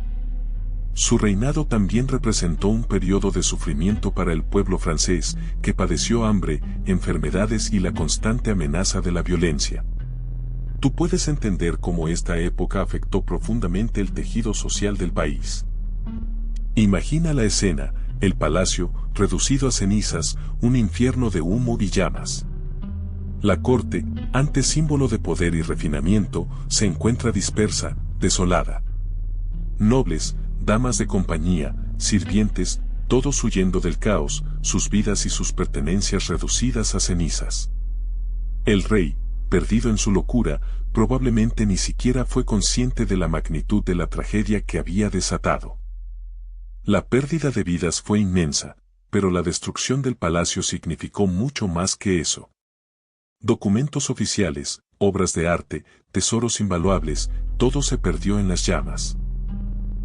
Su reinado también representó un periodo de sufrimiento para el pueblo francés, que padeció hambre, enfermedades y la constante amenaza de la violencia. Tú puedes entender cómo esta época afectó profundamente el tejido social del país. Imagina la escena, el palacio, reducido a cenizas, un infierno de humo y llamas. La corte, antes símbolo de poder y refinamiento, se encuentra dispersa, desolada. Nobles, damas de compañía, sirvientes, todos huyendo del caos, sus vidas y sus pertenencias reducidas a cenizas. El rey, perdido en su locura, probablemente ni siquiera fue consciente de la magnitud de la tragedia que había desatado. La pérdida de vidas fue inmensa, pero la destrucción del palacio significó mucho más que eso. Documentos oficiales, obras de arte, tesoros invaluables, todo se perdió en las llamas.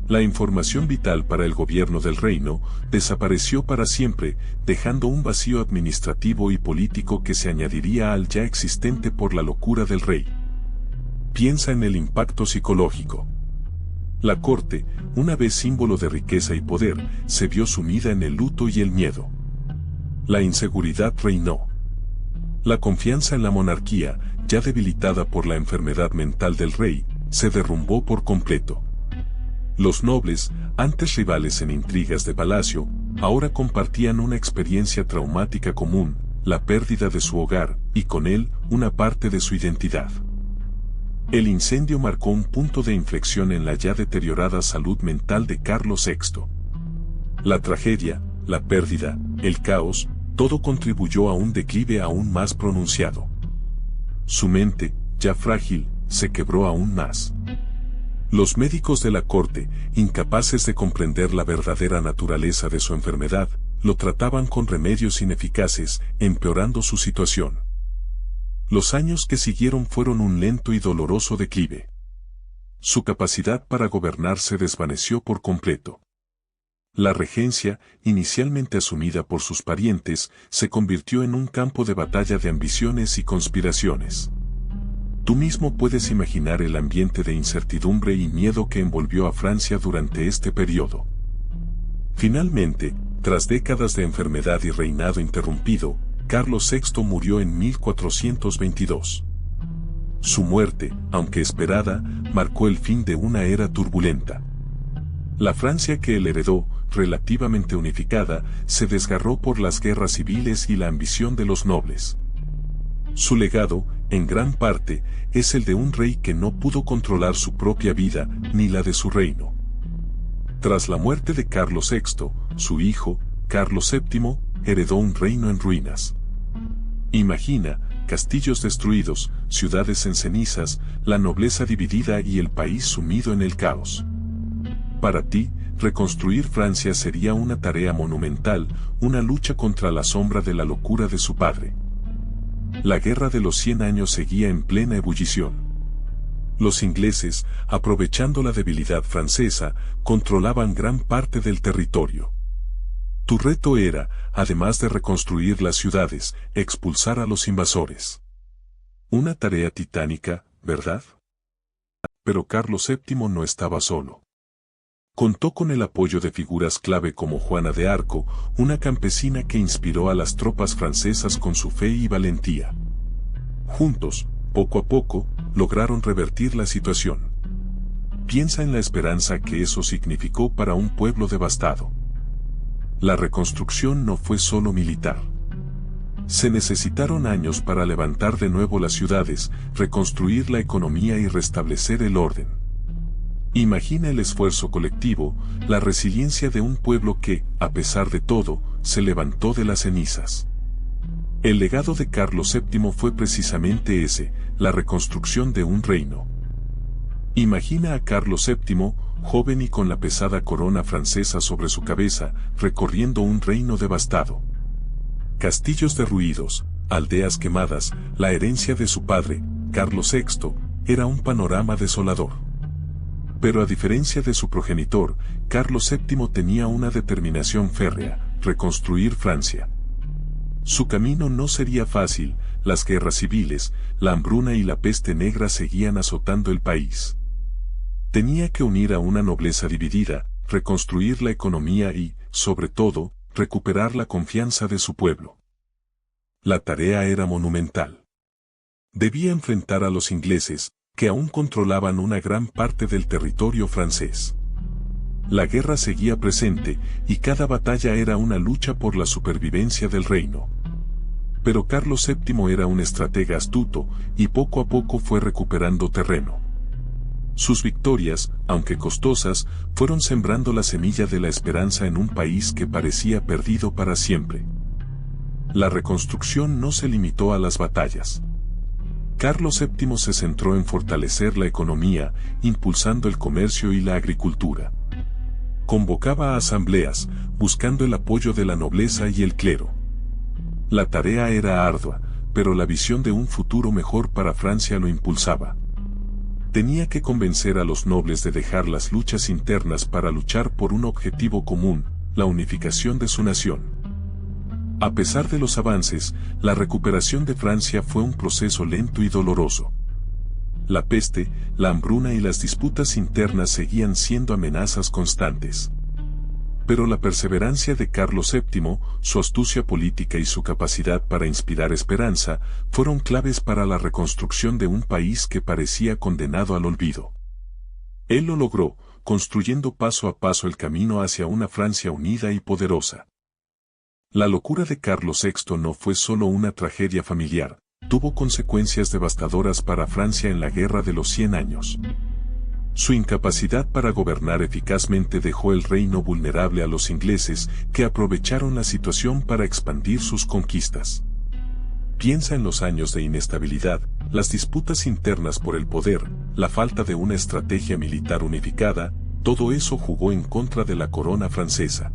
La información vital para el gobierno del reino desapareció para siempre, dejando un vacío administrativo y político que se añadiría al ya existente por la locura del rey. Piensa en el impacto psicológico. La corte, una vez símbolo de riqueza y poder, se vio sumida en el luto y el miedo. La inseguridad reinó. La confianza en la monarquía, ya debilitada por la enfermedad mental del rey, se derrumbó por completo. Los nobles, antes rivales en intrigas de palacio, ahora compartían una experiencia traumática común, la pérdida de su hogar, y con él, una parte de su identidad. El incendio marcó un punto de inflexión en la ya deteriorada salud mental de Carlos VI. La tragedia, la pérdida, el caos, todo contribuyó a un declive aún más pronunciado. Su mente, ya frágil, se quebró aún más. Los médicos de la corte, incapaces de comprender la verdadera naturaleza de su enfermedad, lo trataban con remedios ineficaces, empeorando su situación. Los años que siguieron fueron un lento y doloroso declive. Su capacidad para gobernar se desvaneció por completo. La regencia, inicialmente asumida por sus parientes, se convirtió en un campo de batalla de ambiciones y conspiraciones. Tú mismo puedes imaginar el ambiente de incertidumbre y miedo que envolvió a Francia durante este periodo. Finalmente, tras décadas de enfermedad y reinado interrumpido, Carlos VI murió en 1422. Su muerte, aunque esperada, marcó el fin de una era turbulenta. La Francia que él heredó, relativamente unificada, se desgarró por las guerras civiles y la ambición de los nobles. Su legado, en gran parte, es el de un rey que no pudo controlar su propia vida ni la de su reino. Tras la muerte de Carlos VI, su hijo, Carlos VII, heredó un reino en ruinas. Imagina, castillos destruidos, ciudades en cenizas, la nobleza dividida y el país sumido en el caos. Para ti, reconstruir Francia sería una tarea monumental, una lucha contra la sombra de la locura de su padre. La Guerra de los 100 años seguía en plena ebullición. Los ingleses, aprovechando la debilidad francesa, controlaban gran parte del territorio. Tu reto era, además de reconstruir las ciudades, expulsar a los invasores. Una tarea titánica, ¿verdad? Pero Carlos VII no estaba solo. Contó con el apoyo de figuras clave como Juana de Arco, una campesina que inspiró a las tropas francesas con su fe y valentía. Juntos, poco a poco, lograron revertir la situación. Piensa en la esperanza que eso significó para un pueblo devastado. La reconstrucción no fue solo militar. Se necesitaron años para levantar de nuevo las ciudades, reconstruir la economía y restablecer el orden. Imagina el esfuerzo colectivo, la resiliencia de un pueblo que, a pesar de todo, se levantó de las cenizas. El legado de Carlos VII fue precisamente ese, la reconstrucción de un reino. Imagina a Carlos VII, joven y con la pesada corona francesa sobre su cabeza, recorriendo un reino devastado. Castillos derruidos, aldeas quemadas, la herencia de su padre, Carlos VI, era un panorama desolador. Pero a diferencia de su progenitor, Carlos VII tenía una determinación férrea: reconstruir Francia. Su camino no sería fácil, las guerras civiles, la hambruna y la peste negra seguían azotando el país. Tenía que unir a una nobleza dividida, reconstruir la economía y, sobre todo, recuperar la confianza de su pueblo. La tarea era monumental. Debía enfrentar a los ingleses, que aún controlaban una gran parte del territorio francés. La guerra seguía presente, y cada batalla era una lucha por la supervivencia del reino. Pero Carlos VII era un estratega astuto, y poco a poco fue recuperando terreno. Sus victorias, aunque costosas, fueron sembrando la semilla de la esperanza en un país que parecía perdido para siempre. La reconstrucción no se limitó a las batallas. Carlos VII se centró en fortalecer la economía, impulsando el comercio y la agricultura. Convocaba a asambleas, buscando el apoyo de la nobleza y el clero. La tarea era ardua, pero la visión de un futuro mejor para Francia lo impulsaba. Tenía que convencer a los nobles de dejar las luchas internas para luchar por un objetivo común, la unificación de su nación. A pesar de los avances, la recuperación de Francia fue un proceso lento y doloroso. La peste, la hambruna y las disputas internas seguían siendo amenazas constantes. Pero la perseverancia de Carlos VII, su astucia política y su capacidad para inspirar esperanza, fueron claves para la reconstrucción de un país que parecía condenado al olvido. Él lo logró, construyendo paso a paso el camino hacia una Francia unida y poderosa. La locura de Carlos VI no fue solo una tragedia familiar, tuvo consecuencias devastadoras para Francia en la Guerra de los 100 años. Su incapacidad para gobernar eficazmente dejó el reino vulnerable a los ingleses, que aprovecharon la situación para expandir sus conquistas. Piensa en los años de inestabilidad, las disputas internas por el poder, la falta de una estrategia militar unificada, todo eso jugó en contra de la corona francesa.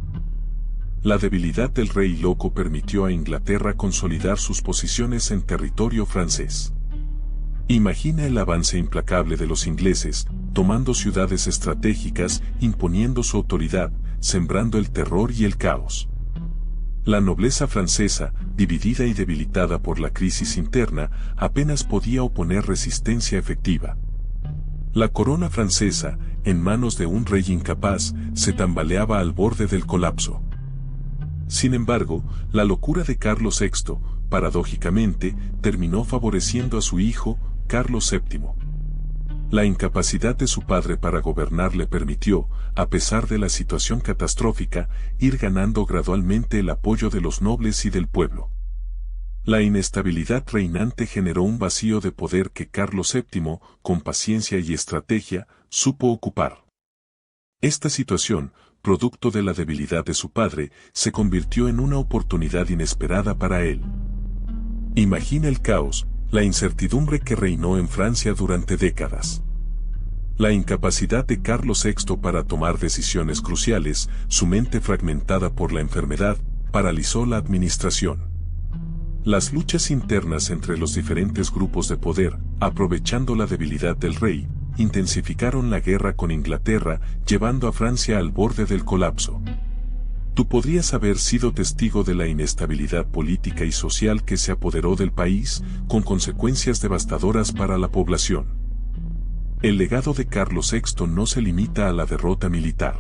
La debilidad del rey loco permitió a Inglaterra consolidar sus posiciones en territorio francés. Imagina el avance implacable de los ingleses, tomando ciudades estratégicas, imponiendo su autoridad, sembrando el terror y el caos. La nobleza francesa, dividida y debilitada por la crisis interna, apenas podía oponer resistencia efectiva. La corona francesa, en manos de un rey incapaz, se tambaleaba al borde del colapso. Sin embargo, la locura de Carlos VI, paradójicamente, terminó favoreciendo a su hijo, Carlos VII. La incapacidad de su padre para gobernar le permitió, a pesar de la situación catastrófica, ir ganando gradualmente el apoyo de los nobles y del pueblo. La inestabilidad reinante generó un vacío de poder que Carlos VII, con paciencia y estrategia, supo ocupar. Esta situación, producto de la debilidad de su padre, se convirtió en una oportunidad inesperada para él. Imagina el caos, la incertidumbre que reinó en Francia durante décadas. La incapacidad de Carlos VI para tomar decisiones cruciales, su mente fragmentada por la enfermedad, paralizó la administración. Las luchas internas entre los diferentes grupos de poder, aprovechando la debilidad del rey, intensificaron la guerra con Inglaterra, llevando a Francia al borde del colapso. Tú podrías haber sido testigo de la inestabilidad política y social que se apoderó del país, con consecuencias devastadoras para la población. El legado de Carlos VI no se limita a la derrota militar.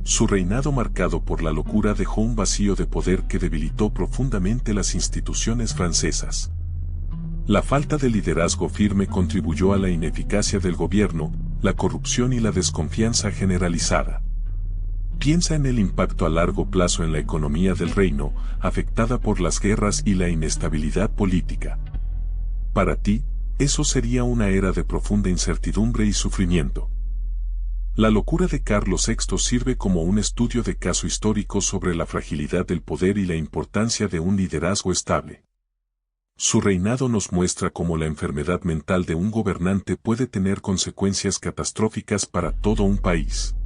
Su reinado marcado por la locura dejó un vacío de poder que debilitó profundamente las instituciones francesas. La falta de liderazgo firme contribuyó a la ineficacia del gobierno, la corrupción y la desconfianza generalizada. Piensa en el impacto a largo plazo en la economía del reino, afectada por las guerras y la inestabilidad política. Para ti, eso sería una era de profunda incertidumbre y sufrimiento. La locura de Carlos VI sirve como un estudio de caso histórico sobre la fragilidad del poder y la importancia de un liderazgo estable. Su reinado nos muestra cómo la enfermedad mental de un gobernante puede tener consecuencias catastróficas para todo un país.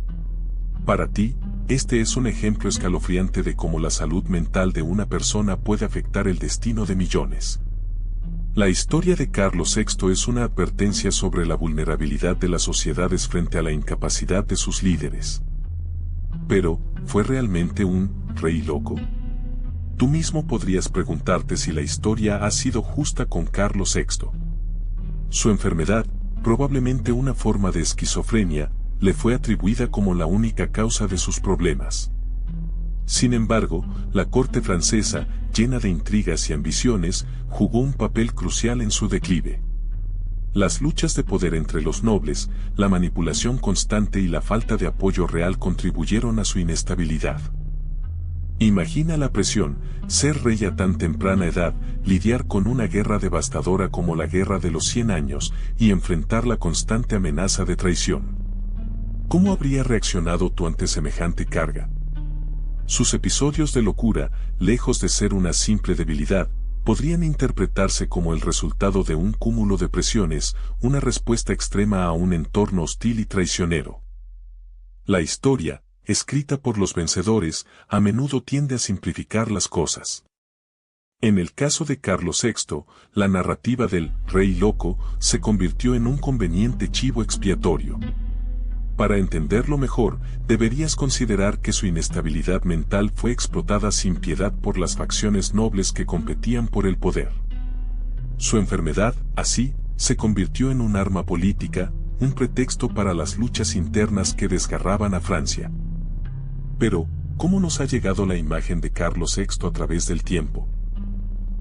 Para ti, este es un ejemplo escalofriante de cómo la salud mental de una persona puede afectar el destino de millones. La historia de Carlos VI es una advertencia sobre la vulnerabilidad de las sociedades frente a la incapacidad de sus líderes. Pero, ¿fue realmente un rey loco? Tú mismo podrías preguntarte si la historia ha sido justa con Carlos VI. Su enfermedad, probablemente una forma de esquizofrenia, le fue atribuida como la única causa de sus problemas. Sin embargo, la corte francesa, llena de intrigas y ambiciones, jugó un papel crucial en su declive. Las luchas de poder entre los nobles, la manipulación constante y la falta de apoyo real contribuyeron a su inestabilidad. Imagina la presión, ser rey a tan temprana edad, lidiar con una guerra devastadora como la Guerra de los 100 años y enfrentar la constante amenaza de traición. ¿Cómo habría reaccionado tú ante semejante carga? Sus episodios de locura, lejos de ser una simple debilidad, podrían interpretarse como el resultado de un cúmulo de presiones, una respuesta extrema a un entorno hostil y traicionero. La historia, escrita por los vencedores, a menudo tiende a simplificar las cosas. En el caso de Carlos VI, la narrativa del rey loco se convirtió en un conveniente chivo expiatorio. Para entenderlo mejor, deberías considerar que su inestabilidad mental fue explotada sin piedad por las facciones nobles que competían por el poder. Su enfermedad, así, se convirtió en un arma política, un pretexto para las luchas internas que desgarraban a Francia. Pero, ¿cómo nos ha llegado la imagen de Carlos VI a través del tiempo?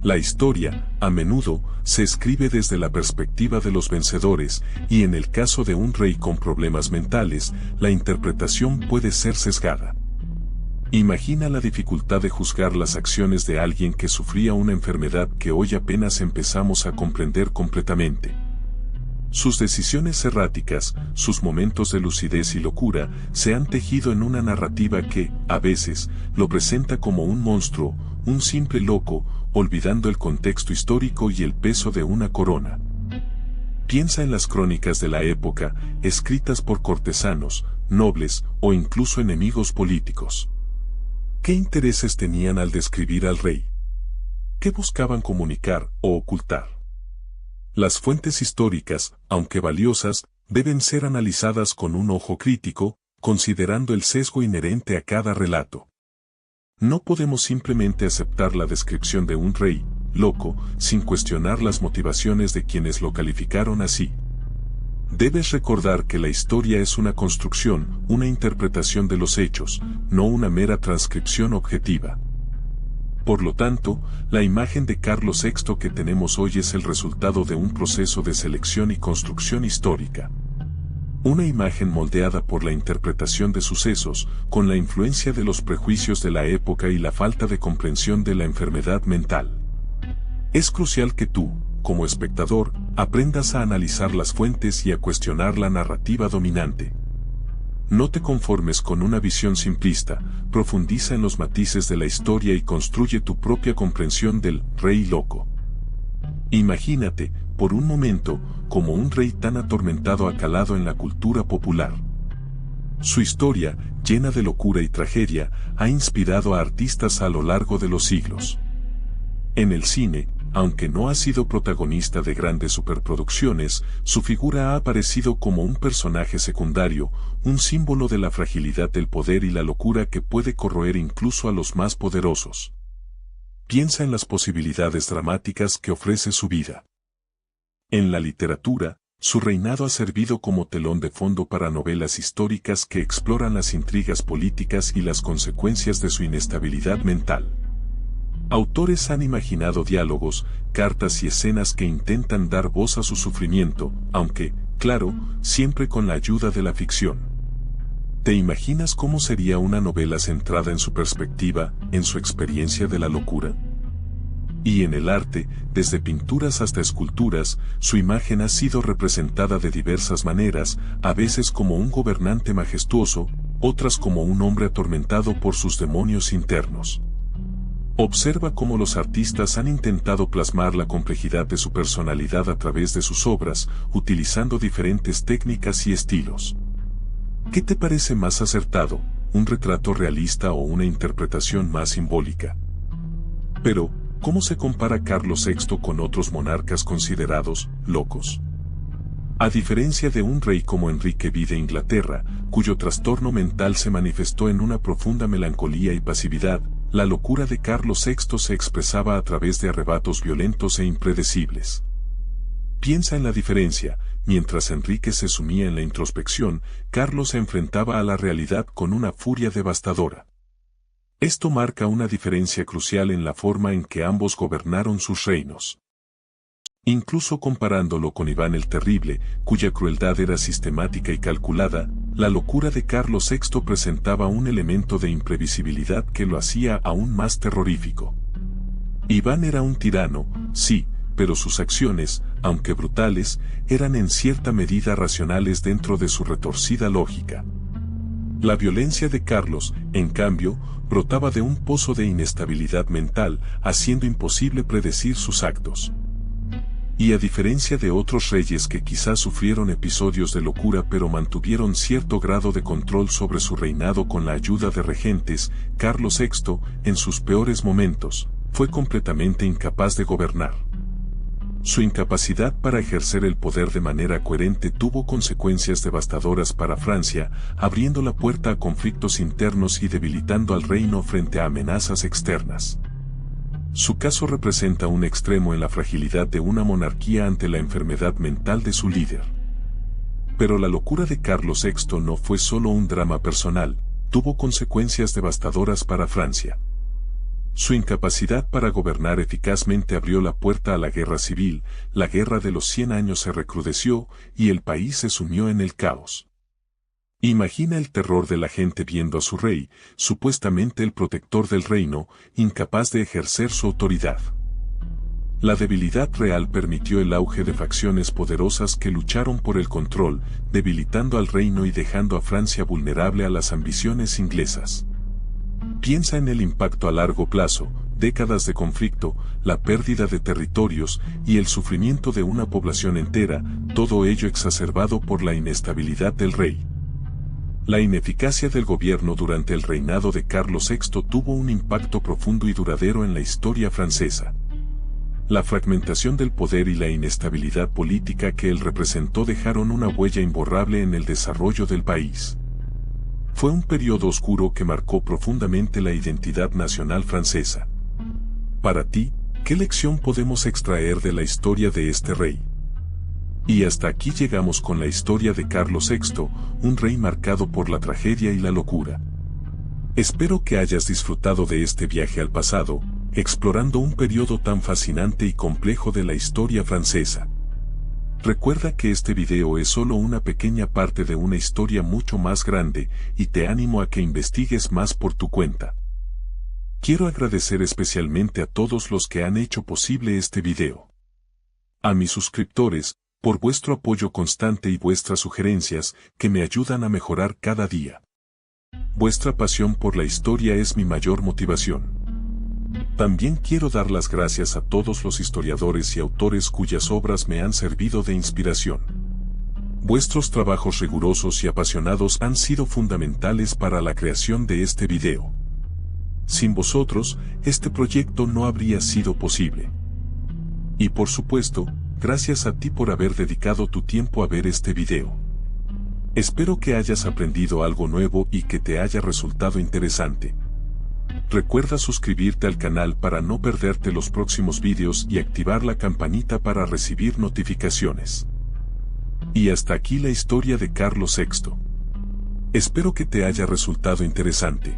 La historia, a menudo, se escribe desde la perspectiva de los vencedores, y en el caso de un rey con problemas mentales, la interpretación puede ser sesgada. Imagina la dificultad de juzgar las acciones de alguien que sufría una enfermedad que hoy apenas empezamos a comprender completamente. Sus decisiones erráticas, sus momentos de lucidez y locura, se han tejido en una narrativa que, a veces, lo presenta como un monstruo, un simple loco, olvidando el contexto histórico y el peso de una corona. Piensa en las crónicas de la época, escritas por cortesanos, nobles o incluso enemigos políticos. ¿Qué intereses tenían al describir al rey? ¿Qué buscaban comunicar o ocultar? Las fuentes históricas, aunque valiosas, deben ser analizadas con un ojo crítico, considerando el sesgo inherente a cada relato. No podemos simplemente aceptar la descripción de un rey loco, sin cuestionar las motivaciones de quienes lo calificaron así. Debes recordar que la historia es una construcción, una interpretación de los hechos, no una mera transcripción objetiva. Por lo tanto, la imagen de Carlos VI que tenemos hoy es el resultado de un proceso de selección y construcción histórica. Una imagen moldeada por la interpretación de sucesos, con la influencia de los prejuicios de la época y la falta de comprensión de la enfermedad mental. Es crucial que tú, como espectador, aprendas a analizar las fuentes y a cuestionar la narrativa dominante. No te conformes con una visión simplista, profundiza en los matices de la historia y construye tu propia comprensión del rey loco. Imagínate, por un momento, como un rey tan atormentado ha calado en la cultura popular. Su historia, llena de locura y tragedia, ha inspirado a artistas a lo largo de los siglos. En el cine, aunque no ha sido protagonista de grandes superproducciones, su figura ha aparecido como un personaje secundario, un símbolo de la fragilidad del poder y la locura que puede corroer incluso a los más poderosos. Piensa en las posibilidades dramáticas que ofrece su vida. En la literatura, su reinado ha servido como telón de fondo para novelas históricas que exploran las intrigas políticas y las consecuencias de su inestabilidad mental. Autores han imaginado diálogos, cartas y escenas que intentan dar voz a su sufrimiento, aunque, claro, siempre con la ayuda de la ficción. ¿Te imaginas cómo sería una novela centrada en su perspectiva, en su experiencia de la locura? Y en el arte, desde pinturas hasta esculturas, su imagen ha sido representada de diversas maneras, a veces como un gobernante majestuoso, otras como un hombre atormentado por sus demonios internos. Observa cómo los artistas han intentado plasmar la complejidad de su personalidad a través de sus obras, utilizando diferentes técnicas y estilos. ¿Qué te parece más acertado, un retrato realista o una interpretación más simbólica? Pero, ¿cómo se compara Carlos VI con otros monarcas considerados locos? A diferencia de un rey como Enrique V de Inglaterra, cuyo trastorno mental se manifestó en una profunda melancolía y pasividad, la locura de Carlos VI se expresaba a través de arrebatos violentos e impredecibles. Piensa en la diferencia: mientras Enrique se sumía en la introspección, Carlos se enfrentaba a la realidad con una furia devastadora. Esto marca una diferencia crucial en la forma en que ambos gobernaron sus reinos. Incluso comparándolo con Iván el Terrible, cuya crueldad era sistemática y calculada, la locura de Carlos VI presentaba un elemento de imprevisibilidad que lo hacía aún más terrorífico. Iván era un tirano, sí, pero sus acciones, aunque brutales, eran en cierta medida racionales dentro de su retorcida lógica. La violencia de Carlos, en cambio, brotaba de un pozo de inestabilidad mental, haciendo imposible predecir sus actos. Y a diferencia de otros reyes que quizás sufrieron episodios de locura pero mantuvieron cierto grado de control sobre su reinado con la ayuda de regentes, Carlos VI, en sus peores momentos, fue completamente incapaz de gobernar. Su incapacidad para ejercer el poder de manera coherente tuvo consecuencias devastadoras para Francia, abriendo la puerta a conflictos internos y debilitando al reino frente a amenazas externas. Su caso representa un extremo en la fragilidad de una monarquía ante la enfermedad mental de su líder. Pero la locura de Carlos VI no fue solo un drama personal, tuvo consecuencias devastadoras para Francia. Su incapacidad para gobernar eficazmente abrió la puerta a la guerra civil, la guerra de los 100 años se recrudeció y el país se sumió en el caos. Imagina el terror de la gente viendo a su rey, supuestamente el protector del reino, incapaz de ejercer su autoridad. La debilidad real permitió el auge de facciones poderosas que lucharon por el control, debilitando al reino y dejando a Francia vulnerable a las ambiciones inglesas. Piensa en el impacto a largo plazo: décadas de conflicto, la pérdida de territorios y el sufrimiento de una población entera, todo ello exacerbado por la inestabilidad del rey. La ineficacia del gobierno durante el reinado de Carlos VI tuvo un impacto profundo y duradero en la historia francesa. La fragmentación del poder y la inestabilidad política que él representó dejaron una huella imborrable en el desarrollo del país. Fue un periodo oscuro que marcó profundamente la identidad nacional francesa. Para ti, ¿qué lección podemos extraer de la historia de este rey? Y hasta aquí llegamos con la historia de Carlos VI, un rey marcado por la tragedia y la locura. Espero que hayas disfrutado de este viaje al pasado, explorando un periodo tan fascinante y complejo de la historia francesa. Recuerda que este video es solo una pequeña parte de una historia mucho más grande, y te animo a que investigues más por tu cuenta. Quiero agradecer especialmente a todos los que han hecho posible este video. A mis suscriptores, por vuestro apoyo constante y vuestras sugerencias, que me ayudan a mejorar cada día. Vuestra pasión por la historia es mi mayor motivación. También quiero dar las gracias a todos los historiadores y autores cuyas obras me han servido de inspiración. Vuestros trabajos rigurosos y apasionados han sido fundamentales para la creación de este video. Sin vosotros, este proyecto no habría sido posible. Y por supuesto, gracias a ti por haber dedicado tu tiempo a ver este video. Espero que hayas aprendido algo nuevo y que te haya resultado interesante. Recuerda suscribirte al canal para no perderte los próximos vídeos y activar la campanita para recibir notificaciones. Y hasta aquí la historia de Carlos VI. Espero que te haya resultado interesante.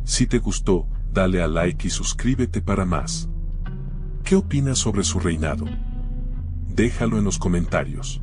Si te gustó, dale a like y suscríbete para más. ¿Qué opinas sobre su reinado? Déjalo en los comentarios.